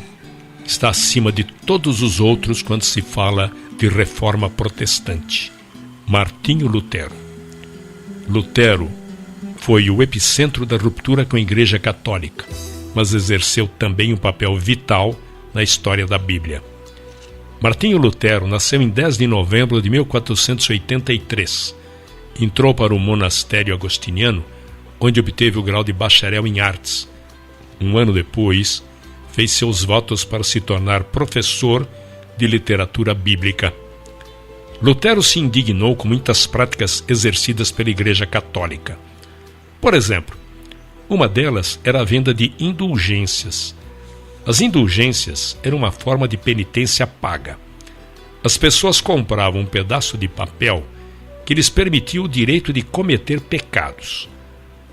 S1: está acima de todos os outros quando se fala de reforma protestante: Martinho Lutero. Lutero foi o epicentro da ruptura com a Igreja Católica, mas exerceu também um papel vital na história da Bíblia. Martinho Lutero nasceu em 10 de novembro de 1483. Entrou para o monastério agostiniano, onde obteve o grau de bacharel em artes. Um ano depois, fez seus votos para se tornar professor de literatura bíblica. Lutero se indignou com muitas práticas exercidas pela Igreja Católica. Por exemplo, uma delas era a venda de indulgências. As indulgências eram uma forma de penitência paga. As pessoas compravam um pedaço de papel que lhes permitia o direito de cometer pecados.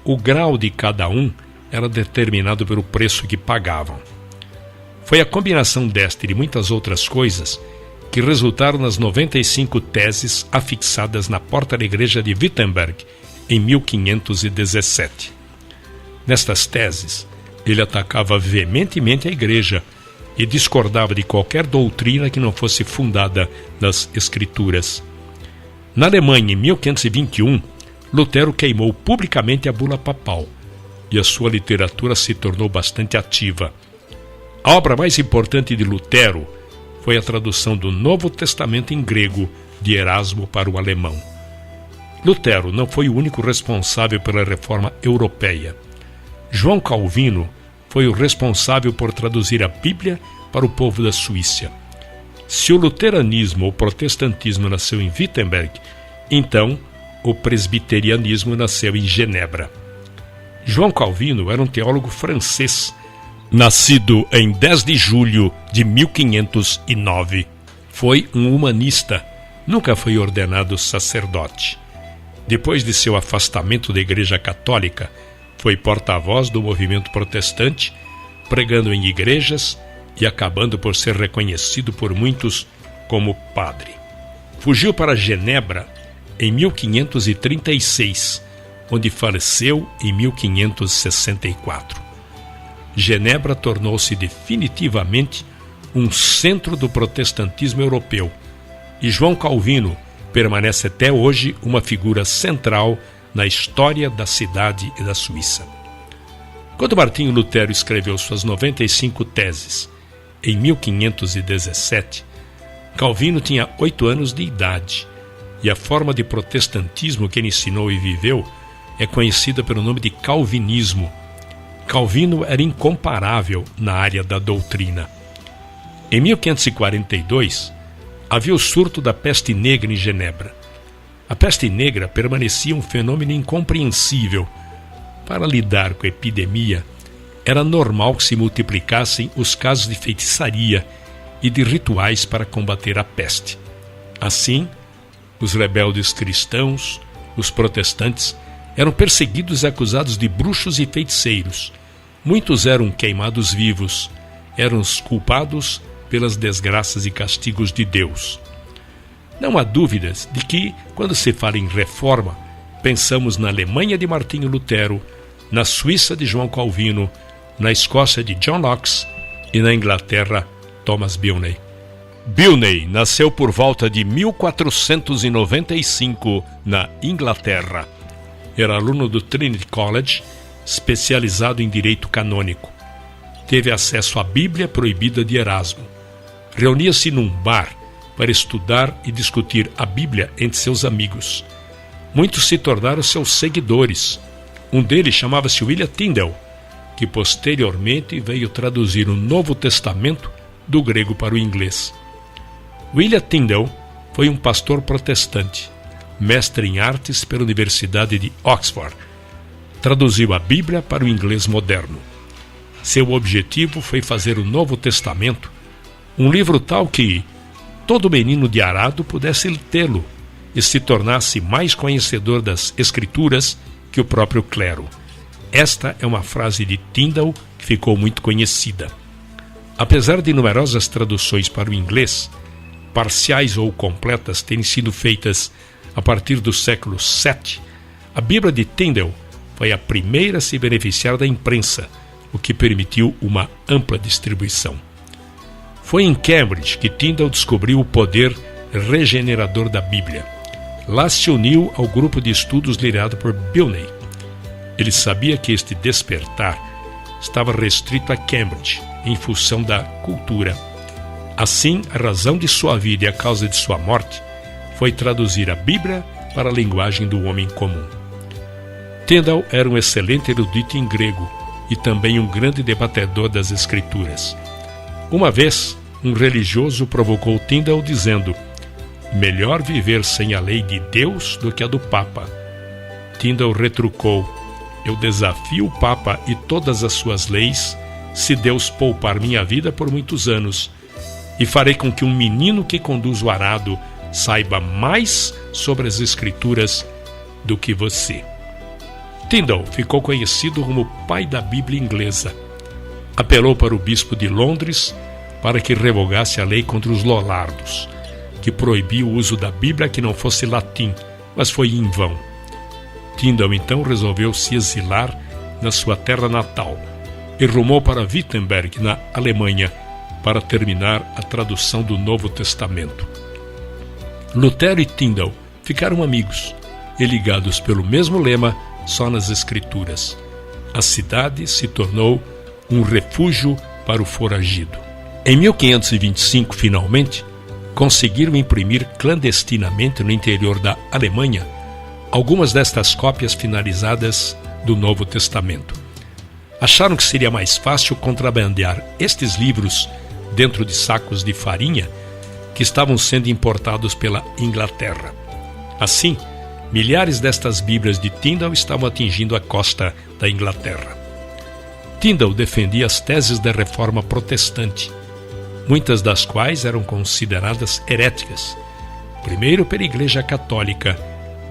S1: O grau de cada um era determinado pelo preço que pagavam. Foi a combinação desta e de muitas outras coisas que resultaram nas 95 teses afixadas na porta da igreja de Wittenberg em 1517. Nestas teses, ele atacava veementemente a igreja e discordava de qualquer doutrina que não fosse fundada nas Escrituras. Na Alemanha, em 1521, Lutero queimou publicamente a bula papal e a sua literatura se tornou bastante ativa. A obra mais importante de Lutero foi a tradução do Novo Testamento em grego de Erasmo para o alemão. Lutero não foi o único responsável pela reforma europeia. João Calvino foi o responsável por traduzir a Bíblia para o povo da Suíça. Se o luteranismo ou protestantismo nasceu em Wittenberg, então o presbiterianismo nasceu em Genebra. João Calvino era um teólogo francês, nascido em 10 de julho de 1509. Foi um humanista, nunca foi ordenado sacerdote. Depois de seu afastamento da Igreja Católica, foi porta-voz do movimento protestante, pregando em igrejas e acabando por ser reconhecido por muitos como padre. Fugiu para Genebra em 1536, onde faleceu em 1564. Genebra tornou-se definitivamente um centro do protestantismo europeu, e João Calvino permanece até hoje uma figura central na história da cidade e da Suíça. Quando Martinho Lutero escreveu suas 95 teses, em 1517, Calvino tinha 8 anos de idade, e a forma de protestantismo que ele ensinou e viveu é conhecida pelo nome de calvinismo. Calvino era incomparável na área da doutrina. Em 1542, havia o surto da peste negra em Genebra. A peste negra permanecia um fenômeno incompreensível. Para lidar com a epidemia, era normal que se multiplicassem os casos de feitiçaria e de rituais para combater a peste. Assim, os rebeldes cristãos, os protestantes, eram perseguidos e acusados de bruxos e feiticeiros. Muitos eram queimados vivos, eram os culpados pelas desgraças e castigos de Deus. Não há dúvidas de que, quando se fala em reforma, pensamos na Alemanha de Martinho Lutero, na Suíça de João Calvino, na Escócia de John Knox e na Inglaterra, Thomas Bilney. Bilney nasceu por volta de 1495 na Inglaterra. Era aluno do Trinity College, especializado em direito canônico. Teve acesso à Bíblia proibida de Erasmo. reunia-se num bar para estudar e discutir a Bíblia entre seus amigos. Muitos se tornaram seus seguidores. Um deles chamava-se William Tyndale, que posteriormente veio traduzir o Novo Testamento do grego para o inglês. William Tyndale foi um pastor protestante, mestre em artes pela Universidade de Oxford. Traduziu a Bíblia para o inglês moderno. Seu objetivo foi fazer o Novo Testamento um livro tal que todo menino de arado pudesse tê-lo e se tornasse mais conhecedor das Escrituras que o próprio clero. Esta é uma frase de Tyndale que ficou muito conhecida. Apesar de numerosas traduções para o inglês, parciais ou completas terem sido feitas a partir do século VII, a Bíblia de Tyndale foi a primeira a se beneficiar da imprensa, o que permitiu uma ampla distribuição. Foi em Cambridge que Tyndale descobriu o poder regenerador da Bíblia. Lá se uniu ao grupo de estudos liderado por Bilney. Ele sabia que este despertar estava restrito a Cambridge, em função da cultura. Assim, a razão de sua vida e a causa de sua morte foi traduzir a Bíblia para a linguagem do homem comum. Tyndale era um excelente erudito em grego e também um grande debatedor das Escrituras. Uma vez, um religioso provocou Tyndale dizendo: melhor viver sem a lei de Deus do que a do Papa. Tyndale retrucou: eu desafio o Papa e todas as suas leis, se Deus poupar minha vida por muitos anos, e farei com que um menino que conduz o arado saiba mais sobre as Escrituras do que você. Tyndale ficou conhecido como o pai da Bíblia inglesa. Apelou para o bispo de Londres para que revogasse a lei contra os lollardos, que proibia o uso da Bíblia que não fosse latim, mas foi em vão. Tyndale então resolveu se exilar na sua terra natal e rumou para Wittenberg, na Alemanha, para terminar a tradução do Novo Testamento. Lutero e Tyndale ficaram amigos e ligados pelo mesmo lema, só nas Escrituras. A cidade se tornou um refúgio para o foragido. Em 1525, finalmente, conseguiram imprimir clandestinamente no interior da Alemanha algumas destas cópias finalizadas do Novo Testamento. Acharam que seria mais fácil contrabandear estes livros dentro de sacos de farinha que estavam sendo importados pela Inglaterra. Assim, milhares destas Bíblias de Tyndale estavam atingindo a costa da Inglaterra. Tyndale defendia as teses da Reforma Protestante, muitas das quais eram consideradas heréticas, primeiro pela Igreja Católica,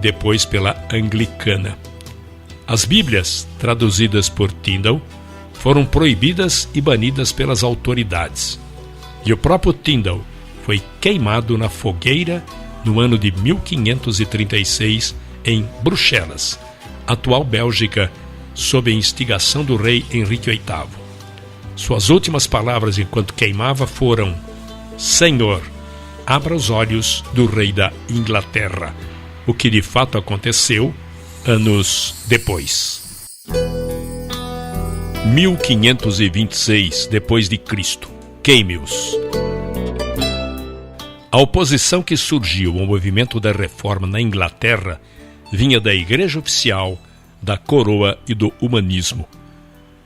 S1: depois pela Anglicana. As Bíblias, traduzidas por Tyndale, foram proibidas e banidas pelas autoridades. E o próprio Tyndale foi queimado na fogueira no ano de 1536 em Bruxelas, atual Bélgica, sob a instigação do rei Henrique VIII. Suas últimas palavras enquanto queimava foram: Senhor, abra os olhos do rei da Inglaterra, o que de fato aconteceu anos depois. 1526 depois de Cristo. Queime-os. A oposição que surgiu ao movimento da reforma na Inglaterra vinha da Igreja Oficial, da Coroa e do humanismo.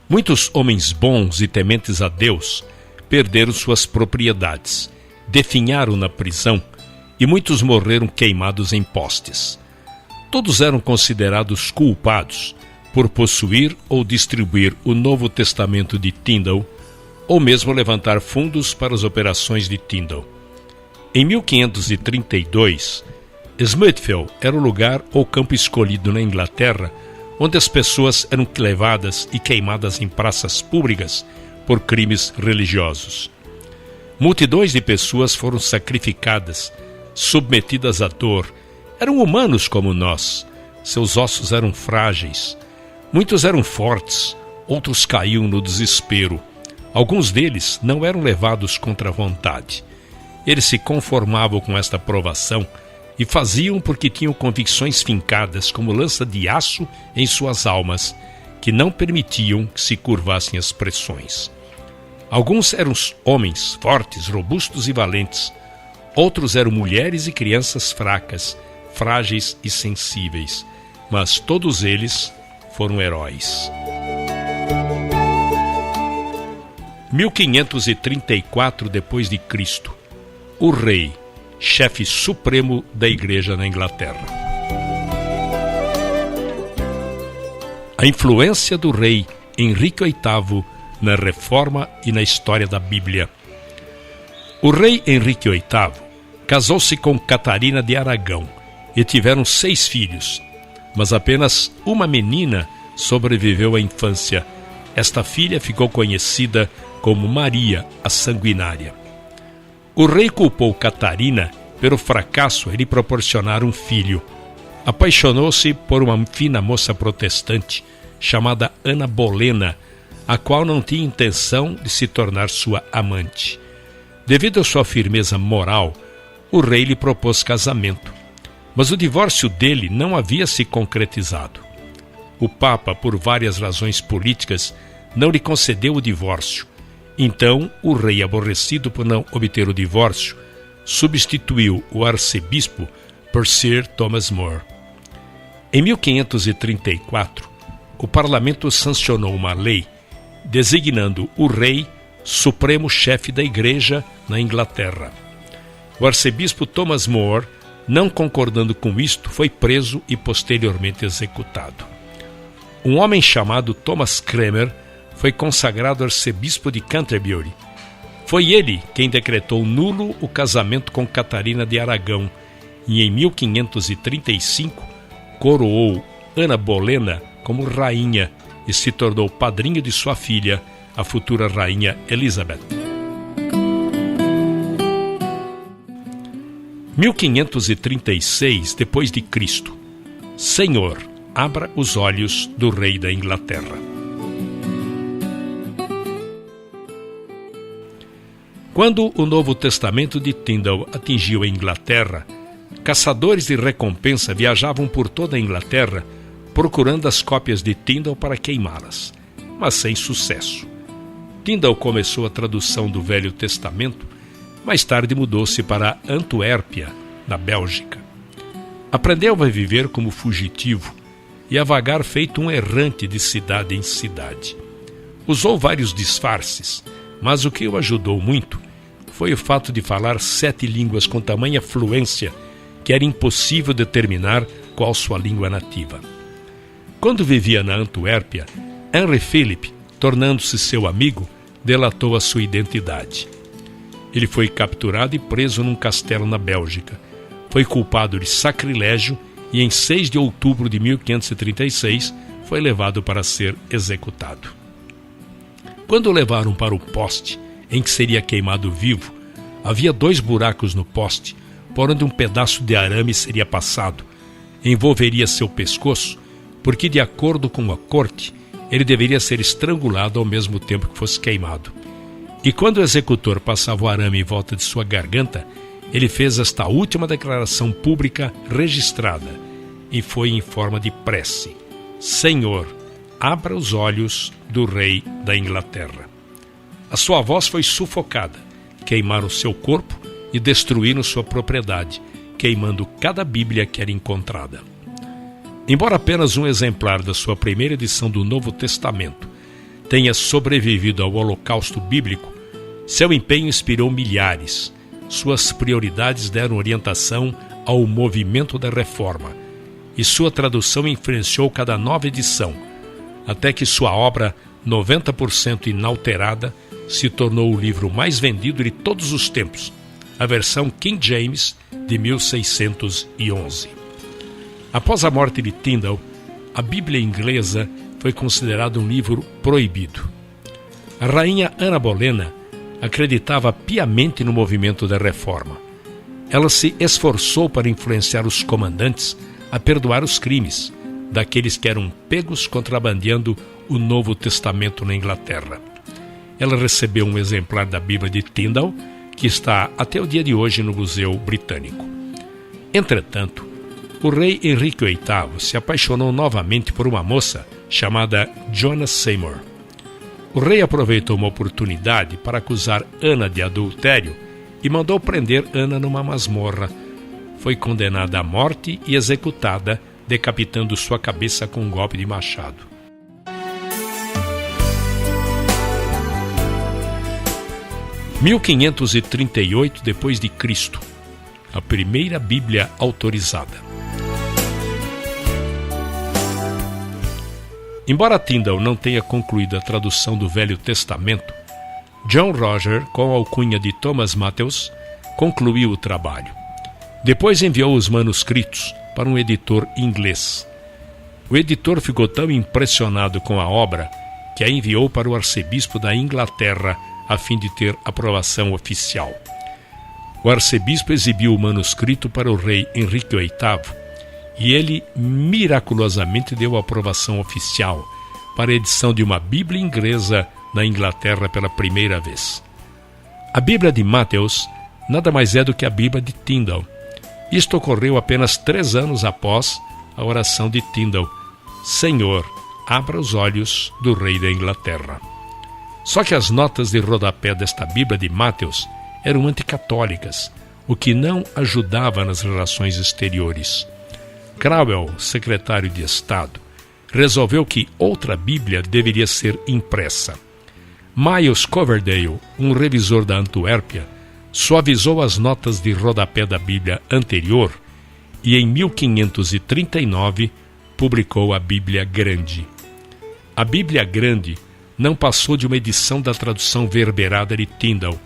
S1: Muitos homens bons e tementes a Deus perderam suas propriedades, definharam na prisão e muitos morreram queimados em postes. Todos eram considerados culpados por possuir ou distribuir o Novo Testamento de Tyndale ou mesmo levantar fundos para as operações de Tyndale. Em 1532, Smithfield era o lugar ou campo escolhido na Inglaterra onde as pessoas eram levadas e queimadas em praças públicas por crimes religiosos. Multidões de pessoas foram sacrificadas, submetidas à dor. Eram humanos como nós. Seus ossos eram frágeis. Muitos eram fortes, outros caíam no desespero. Alguns deles não eram levados contra a vontade. Eles se conformavam com esta provação e faziam porque tinham convicções fincadas como lança de aço em suas almas, que não permitiam que se curvassem as pressões. Alguns eram homens fortes, robustos e valentes. Outros eram mulheres e crianças fracas, frágeis e sensíveis. Mas todos eles foram heróis. 1534 d.C. O rei, chefe supremo da Igreja na Inglaterra. A influência do rei Henrique VIII na Reforma e na história da Bíblia. O rei Henrique VIII casou-se com Catarina de Aragão e tiveram 6 filhos, mas apenas uma menina sobreviveu à infância. Esta filha ficou conhecida como Maria, a Sanguinária. O rei culpou Catarina pelo fracasso em lhe proporcionar um filho. Apaixonou-se por uma fina moça protestante chamada Ana Bolena, a qual não tinha intenção de se tornar sua amante. Devido à sua firmeza moral, o rei lhe propôs casamento, mas o divórcio dele não havia se concretizado. O Papa, por várias razões políticas, não lhe concedeu o divórcio. Então, o rei, aborrecido por não obter o divórcio, substituiu o arcebispo por Sir Thomas More. Em 1534, o parlamento sancionou uma lei designando o rei supremo chefe da Igreja na Inglaterra. O arcebispo Thomas More, não concordando com isto, foi preso e posteriormente executado. Um homem chamado Thomas Cranmer foi consagrado arcebispo de Canterbury. Foi ele quem decretou nulo o casamento com Catarina de Aragão e em 1535 coroou Ana Bolena como rainha e se tornou padrinho de sua filha, a futura rainha Elizabeth. 1536 d.C. Senhor, abra os olhos do rei da Inglaterra. Quando o Novo Testamento de Tyndale atingiu a Inglaterra, caçadores de recompensa viajavam por toda a Inglaterra procurando as cópias de Tyndale para queimá-las, mas sem sucesso. Tyndale começou a tradução do Velho Testamento, mais tarde mudou-se para Antuérpia, na Bélgica. Aprendeu a viver como fugitivo e a vagar feito um errante de cidade em cidade. Usou vários disfarces, mas o que o ajudou muito foi o fato de falar 7 línguas com tamanha fluência que era impossível determinar qual sua língua nativa. Quando vivia na Antuérpia, Henry Philip, tornando-se seu amigo, delatou a sua identidade. Ele foi capturado e preso num castelo na Bélgica. Foi culpado de sacrilégio e em 6 de outubro de 1536 foi levado para ser executado. Quando o levaram para o poste em que seria queimado vivo, havia 2 buracos no poste, por onde um pedaço de arame seria passado. Envolveria seu pescoço, porque, de acordo com a corte, ele deveria ser estrangulado ao mesmo tempo que fosse queimado. E quando o executor passava o arame em volta de sua garganta, ele fez esta última declaração pública registrada, e foi em forma de prece: Senhor, abra os olhos do rei da Inglaterra. A sua voz foi sufocada, queimaram seu corpo e destruíram sua propriedade, queimando cada Bíblia que era encontrada. Embora apenas um exemplar da sua primeira edição do Novo Testamento tenha sobrevivido ao Holocausto Bíblico, seu empenho inspirou milhares. Suas prioridades deram orientação ao movimento da Reforma, e sua tradução influenciou cada nova edição, até que sua obra, 90% inalterada, se tornou o livro mais vendido de todos os tempos, a versão King James de 1611. Após a morte de Tyndale, a Bíblia inglesa foi considerada um livro proibido. A rainha Ana Bolena acreditava piamente no movimento da Reforma. Ela se esforçou para influenciar os comandantes a perdoar os crimes daqueles que eram pegos contrabandeando o Novo Testamento na Inglaterra. Ela recebeu um exemplar da Bíblia de Tyndale, que está até o dia de hoje no Museu Britânico. Entretanto, o rei Henrique VIII se apaixonou novamente por uma moça chamada Joanna Seymour. O rei aproveitou uma oportunidade para acusar Ana de adultério e mandou prender Ana numa masmorra. Foi condenada à morte e executada, decapitando sua cabeça com um golpe de machado. Em 1538 d.C., a primeira Bíblia autorizada. Embora Tyndale não tenha concluído a tradução do Velho Testamento, John Roger, com a alcunha de Thomas Matthews, concluiu o trabalho. Depois enviou os manuscritos para um editor inglês. O editor ficou tão impressionado com a obra que a enviou para o arcebispo da Inglaterra a fim de ter aprovação oficial. O arcebispo exibiu o manuscrito para o rei Henrique VIII e ele miraculosamente deu a aprovação oficial para a edição de uma Bíblia inglesa na Inglaterra pela primeira vez. A Bíblia de Matthews nada mais é do que a Bíblia de Tyndale. Isto ocorreu apenas 3 anos após a oração de Tyndale: Senhor, abra os olhos do rei da Inglaterra. Só que as notas de rodapé desta Bíblia de Matthews eram anticatólicas, o que não ajudava nas relações exteriores. Cromwell, secretário de Estado, resolveu que outra Bíblia deveria ser impressa. Miles Coverdale, um revisor da Antuérpia, suavizou as notas de rodapé da Bíblia anterior e, em 1539, publicou a Bíblia Grande. A Bíblia Grande não passou de uma edição da tradução verberada de Tyndale.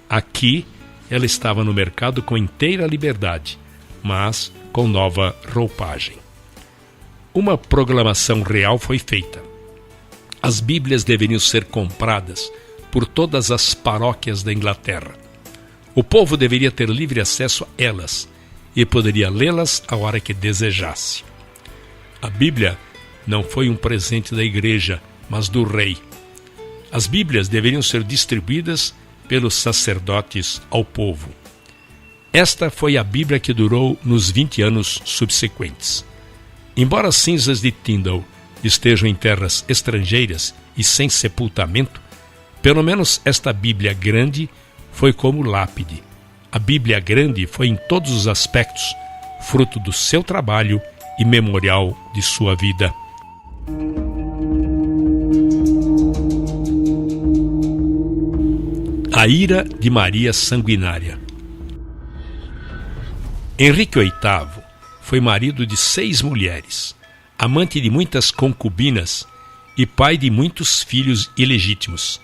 S1: Aqui, ela estava no mercado com inteira liberdade, mas com nova roupagem. Uma proclamação real foi feita. As Bíblias deveriam ser compradas por todas as paróquias da Inglaterra. O povo deveria ter livre acesso a elas e poderia lê-las a hora que desejasse. A Bíblia não foi um presente da igreja, mas do rei. As Bíblias deveriam ser distribuídas pelos sacerdotes ao povo. Esta foi a Bíblia que durou nos 20 anos subsequentes. Embora as cinzas de Tyndale estejam em terras estrangeiras e sem sepultamento, pelo menos esta Bíblia Grande foi como lápide. A Bíblia Grande foi em todos os aspectos fruto do seu trabalho e memorial de sua vida. A ira de Maria Sanguinária. Henrique VIII foi marido de 6 mulheres, amante de muitas concubinas e pai de muitos filhos ilegítimos.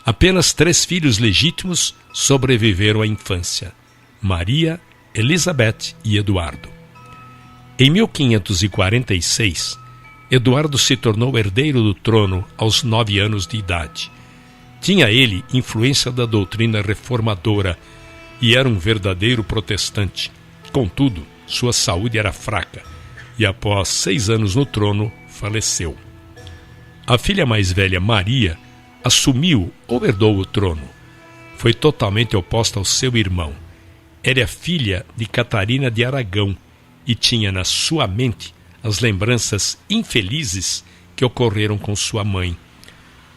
S1: Apenas 3 filhos legítimos sobreviveram à infância: Maria, Elizabeth e Eduardo. Em 1546, Eduardo se tornou herdeiro do trono aos 9 anos de idade. Tinha ele influência da doutrina reformadora e era um verdadeiro protestante. Contudo, sua saúde era fraca e após 6 anos no trono, faleceu. A filha mais velha, Maria, assumiu ou herdou o trono. Foi totalmente oposta ao seu irmão. Era filha de Catarina de Aragão e tinha na sua mente as lembranças infelizes que ocorreram com sua mãe.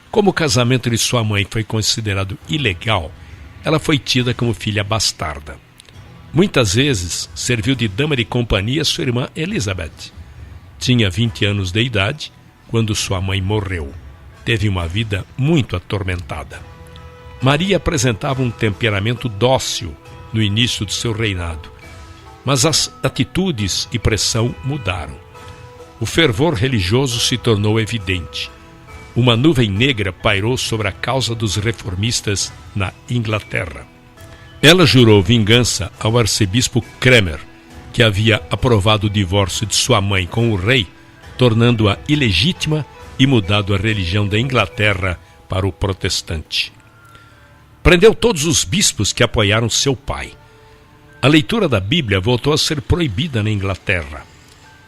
S1: Como o casamento de sua mãe foi considerado ilegal, ela foi tida como filha bastarda. Muitas vezes serviu de dama de companhia a sua irmã Elizabeth. Tinha 20 anos de idade quando sua mãe morreu. Teve uma vida muito atormentada. Maria apresentava um temperamento dócil no início do seu reinado, mas as atitudes e pressão mudaram. O fervor religioso se tornou evidente. Uma nuvem negra pairou sobre a causa dos reformistas na Inglaterra. Ela jurou vingança ao arcebispo Cranmer, que havia aprovado o divórcio de sua mãe com o rei, tornando-a ilegítima e mudado a religião da Inglaterra para o protestante. Prendeu todos os bispos que apoiaram seu pai. A leitura da Bíblia voltou a ser proibida na Inglaterra.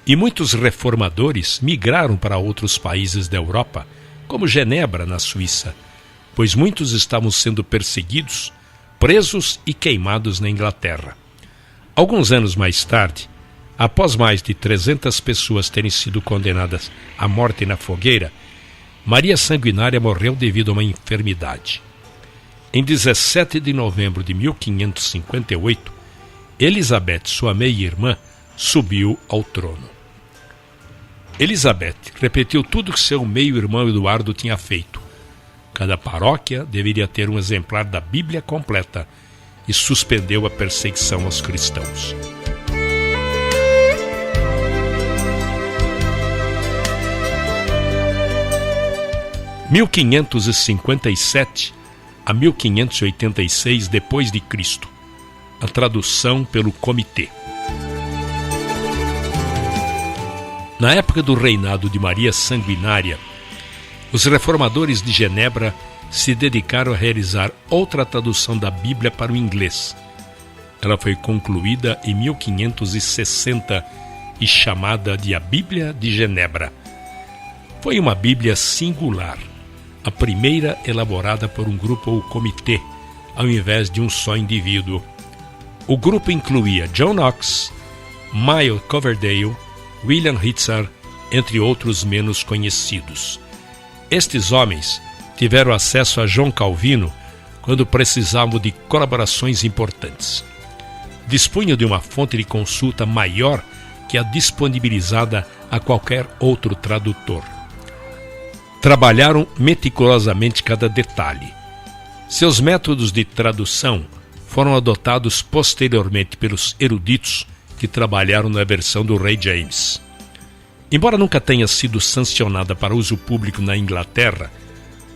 S1: E muitos reformadores migraram para outros países da Europa, como Genebra, na Suíça, pois muitos estavam sendo perseguidos, presos e queimados na Inglaterra. Alguns anos mais tarde, após mais de 300 pessoas terem sido condenadas à morte na fogueira, Maria Sanguinária morreu devido a uma enfermidade. Em 17 de novembro de 1558, Elizabeth, sua meia-irmã, subiu ao trono. Elizabeth repetiu tudo que seu meio-irmão Eduardo tinha feito. Cada paróquia deveria ter um exemplar da Bíblia completa e suspendeu a perseguição aos cristãos. Em 1557 a 1586 depois de Cristo, a tradução pelo Comitê. Na época do reinado de Maria Sanguinária, os reformadores de Genebra se dedicaram a realizar outra tradução da Bíblia para o inglês. Ela foi concluída em 1560 e chamada de a Bíblia de Genebra. Foi uma Bíblia singular, a primeira elaborada por um grupo ou comitê, ao invés de um só indivíduo. O grupo incluía John Knox, Miles Coverdale, William Hitzer, entre outros menos conhecidos. Estes homens tiveram acesso a João Calvino quando precisavam de colaborações importantes. Dispunham de uma fonte de consulta maior que a disponibilizada a qualquer outro tradutor. Trabalharam meticulosamente cada detalhe. Seus métodos de tradução foram adotados posteriormente pelos eruditos que trabalharam na versão do Rei James. Embora nunca tenha sido sancionada para uso público na Inglaterra,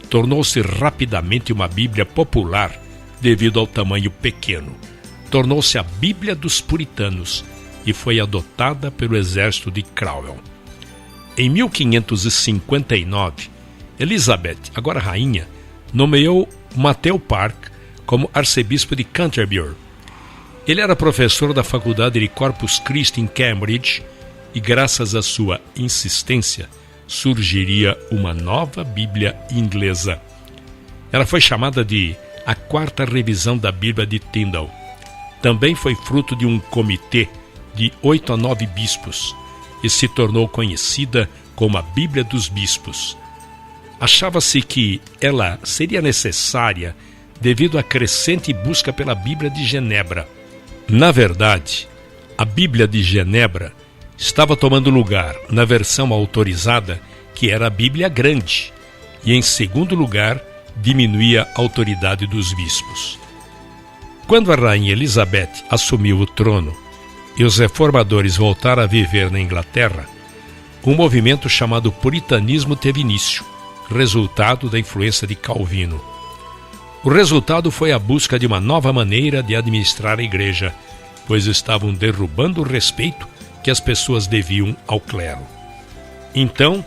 S1: tornou-se rapidamente uma Bíblia popular devido ao tamanho pequeno. Tornou-se a Bíblia dos Puritanos e foi adotada pelo exército de Cromwell. Em 1559, Elizabeth, agora rainha, nomeou Matthew Park como arcebispo de Canterbury. Ele era professor da Faculdade de Corpus Christi em Cambridge e, graças à sua insistência, surgiria uma nova Bíblia inglesa. Ela foi chamada de a quarta revisão da Bíblia de Tyndale. Também foi fruto de um comitê de 8 a 9 bispos e se tornou conhecida como a Bíblia dos Bispos. Achava-se que ela seria necessária devido à crescente busca pela Bíblia de Genebra. Na verdade, a Bíblia de Genebra estava tomando lugar na versão autorizada, que era a Bíblia Grande, e em segundo lugar, diminuía a autoridade dos bispos. Quando a rainha Elizabeth assumiu o trono e os reformadores voltaram a viver na Inglaterra, um movimento chamado Puritanismo teve início, resultado da influência de Calvino. O resultado foi a busca de uma nova maneira de administrar a igreja, pois estavam derrubando o respeito que as pessoas deviam ao clero. Então,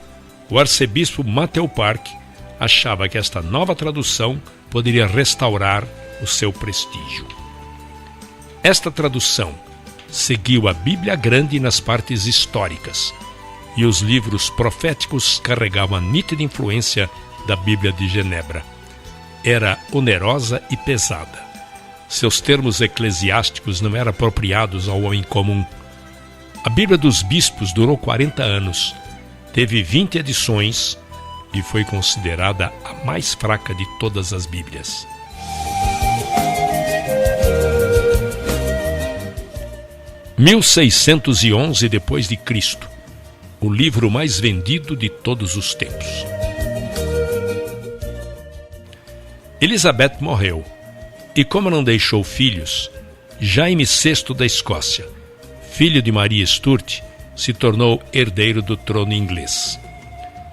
S1: o arcebispo Matthew Park achava que esta nova tradução poderia restaurar o seu prestígio. Esta tradução seguiu a Bíblia Grande nas partes históricas, e os livros proféticos carregavam a nítida influência da Bíblia de Genebra. Era onerosa e pesada. Seus termos eclesiásticos não eram apropriados ao homem comum. A Bíblia dos Bispos durou 40 anos, teve 20 edições e foi considerada a mais fraca de todas as Bíblias. Em 1611 depois de Cristo, o livro mais vendido de todos os tempos. Elizabeth morreu, e como não deixou filhos, Jaime VI da Escócia, filho de Maria Stuart, se tornou herdeiro do trono inglês.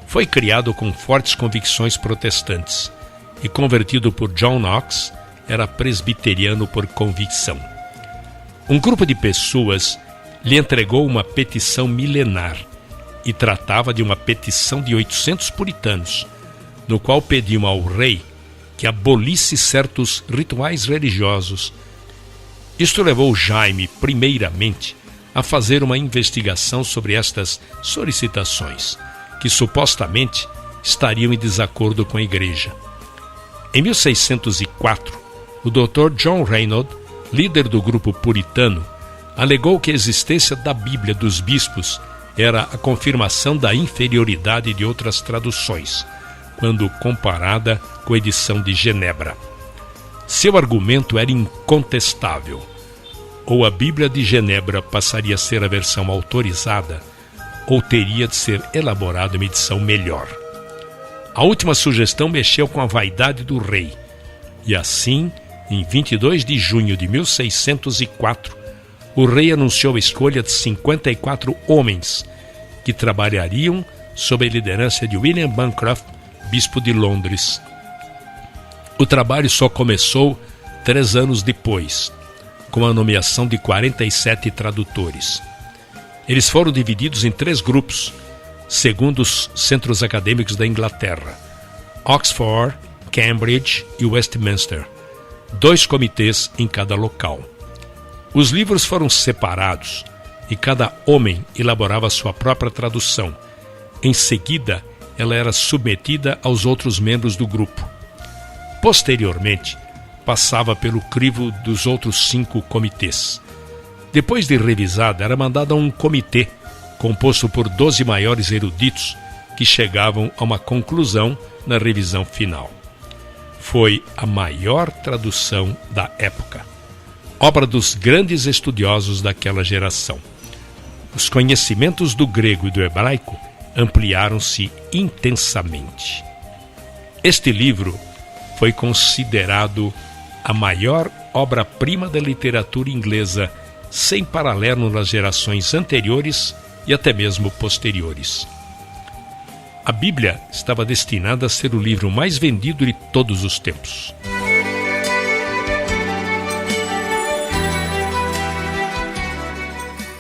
S1: Foi criado com fortes convicções protestantes e convertido por John Knox, era presbiteriano por convicção. Um grupo de pessoas lhe entregou uma petição milenar e tratava de uma petição de 800 puritanos, no qual pediam ao rei que abolisse certos rituais religiosos. Isto levou Jaime, primeiramente, a fazer uma investigação sobre estas solicitações, que supostamente estariam em desacordo com a Igreja. Em 1604, o Dr. John Reynolds, líder do grupo puritano, alegou que a existência da Bíblia dos Bispos era a confirmação da inferioridade de outras traduções, quando comparada com a edição de Genebra. Seu argumento era incontestável. Ou a Bíblia de Genebra passaria a ser a versão autorizada, ou teria de ser elaborada uma edição melhor. A última sugestão mexeu com a vaidade do rei, e assim, em 22 de junho de 1604, o rei anunciou a escolha de 54 homens que trabalhariam sob a liderança de William Bancroft, bispo de Londres. O trabalho só começou 3 anos depois, com a nomeação de 47 tradutores. Eles foram divididos em 3 grupos, segundo os centros acadêmicos da Inglaterra: Oxford, Cambridge e Westminster, 2 comitês em cada local. Os livros foram separados e cada homem elaborava sua própria tradução. Em seguida, ela era submetida aos outros membros do grupo. Posteriormente, passava pelo crivo dos outros 5 comitês. Depois de revisada, era mandada a um comitê, composto por 12 maiores eruditos, que chegavam a uma conclusão na revisão final. Foi a maior tradução da época, obra dos grandes estudiosos daquela geração. Os conhecimentos do grego e do hebraico ampliaram-se intensamente. Este livro foi considerado a maior obra-prima da literatura inglesa, sem paralelo nas gerações anteriores e até mesmo posteriores. A Bíblia estava destinada a ser o livro mais vendido de todos os tempos.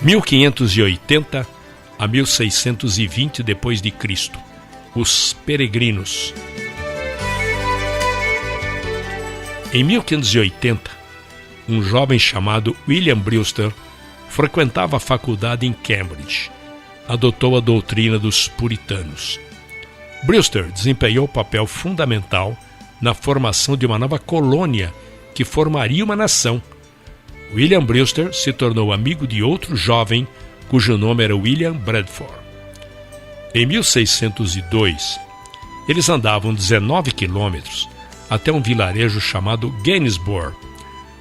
S1: Em 1580 a 1620 depois de Cristo, os peregrinos. Em 1580, um jovem chamado William Brewster frequentava a faculdade em Cambridge. Adotou a doutrina dos puritanos. Brewster desempenhou papel fundamental na formação de uma nova colônia que formaria uma nação. William Brewster se tornou amigo de outro jovem cujo nome era William Bradford. Em 1602, eles andavam 19 quilômetros até um vilarejo chamado Gainsborough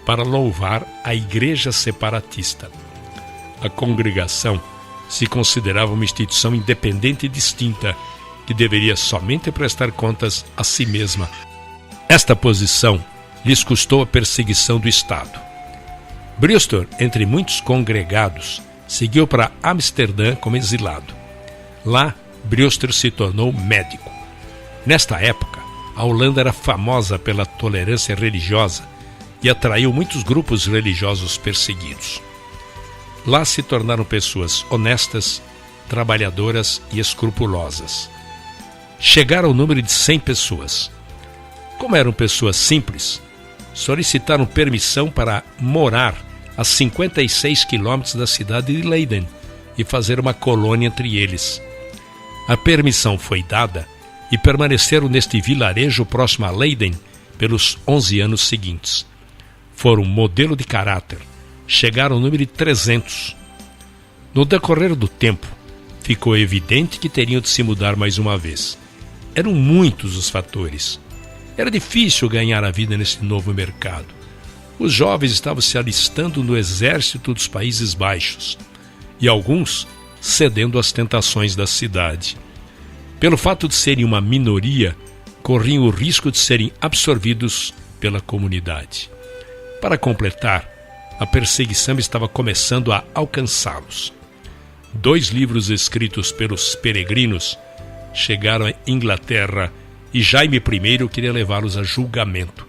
S1: para louvar a igreja separatista. A congregação se considerava uma instituição independente e distinta que deveria somente prestar contas a si mesma. Esta posição lhes custou a perseguição do Estado. Brewster, entre muitos congregados, seguiu para Amsterdã como exilado. Lá, Brewster se tornou médico. Nesta época, a Holanda era famosa pela tolerância religiosa e atraiu muitos grupos religiosos perseguidos. Lá se tornaram pessoas honestas, trabalhadoras e escrupulosas. Chegaram ao número de 100 pessoas. Como eram pessoas simples, solicitaram permissão para morar a 56 quilômetros da cidade de Leiden e fazer uma colônia entre eles. A permissão foi dada e permaneceram neste vilarejo próximo a Leiden pelos 11 anos seguintes. Foram modelo de caráter, chegaram ao número de 300. No decorrer do tempo, ficou evidente que teriam de se mudar mais uma vez. Eram muitos os fatores. Era difícil ganhar a vida nesse novo mercado. Os jovens estavam se alistando no exército dos Países Baixos e alguns cedendo às tentações da cidade. Pelo fato de serem uma minoria, corriam o risco de serem absorvidos pela comunidade. Para completar, a perseguição estava começando a alcançá-los. 2 livros escritos pelos peregrinos chegaram à Inglaterra e Jaime I queria levá-los a julgamento.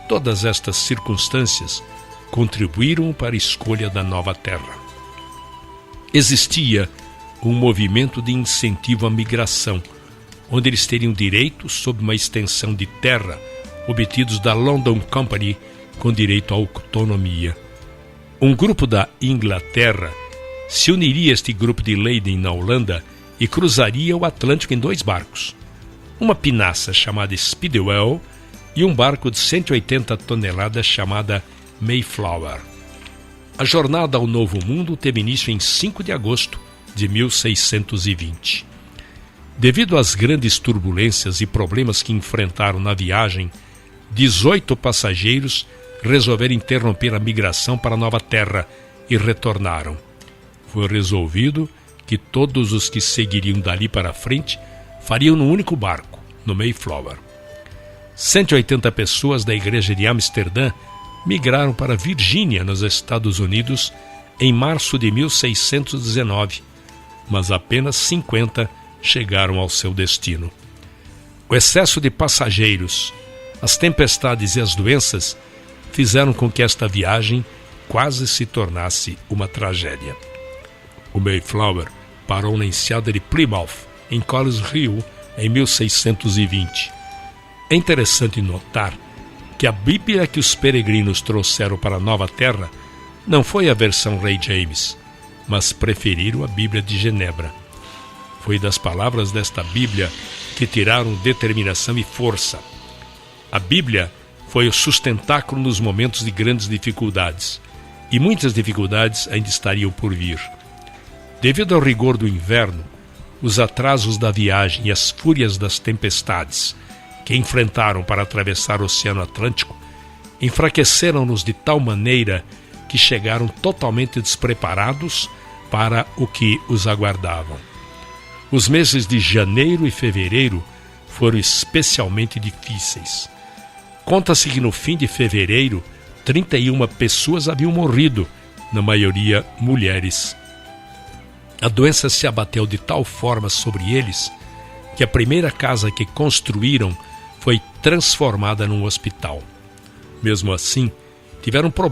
S1: Todas estas circunstâncias contribuíram para a escolha da nova terra. Existia um movimento de incentivo à migração, onde eles teriam direito sobre uma extensão de terra obtidos da London Company com direito à autonomia. Um grupo da Inglaterra se uniria a este grupo de Leiden na Holanda e cruzaria o Atlântico em 2 barcos. Uma pinaça chamada Speedwell e um barco de 180 toneladas chamada Mayflower. A jornada ao Novo Mundo teve início em 5 de agosto de 1620. Devido às grandes turbulências e problemas que enfrentaram na viagem, 18 passageiros resolveram interromper a migração para a nova terra e retornaram. Foi resolvido que todos os que seguiriam dali para frente fariam num único barco, no Mayflower. 180 pessoas da igreja de Amsterdã migraram para Virgínia, nos Estados Unidos, em março de 1619, mas apenas 50 chegaram ao seu destino. O excesso de passageiros, as tempestades e as doenças fizeram com que esta viagem quase se tornasse uma tragédia. O Mayflower parou na enseada de Plymouth, em College Hill, em 1620. É interessante notar que a Bíblia que os peregrinos trouxeram para a Nova Terra não foi a versão Rei James, mas preferiram a Bíblia de Genebra. Foi das palavras desta Bíblia que tiraram determinação e força. A Bíblia foi o sustentáculo nos momentos de grandes dificuldades, e muitas dificuldades ainda estariam por vir. Devido ao rigor do inverno, os atrasos da viagem e as fúrias das tempestades que enfrentaram para atravessar o Oceano Atlântico enfraqueceram-nos de tal maneira que chegaram totalmente despreparados para o que os aguardavam. Os meses de janeiro e fevereiro foram especialmente difíceis. Conta-se que no fim de fevereiro, 31 pessoas haviam morrido, na maioria mulheres. A doença se abateu de tal forma sobre eles que a primeira casa que construíram foi transformada num hospital. Mesmo assim, tiveram problemas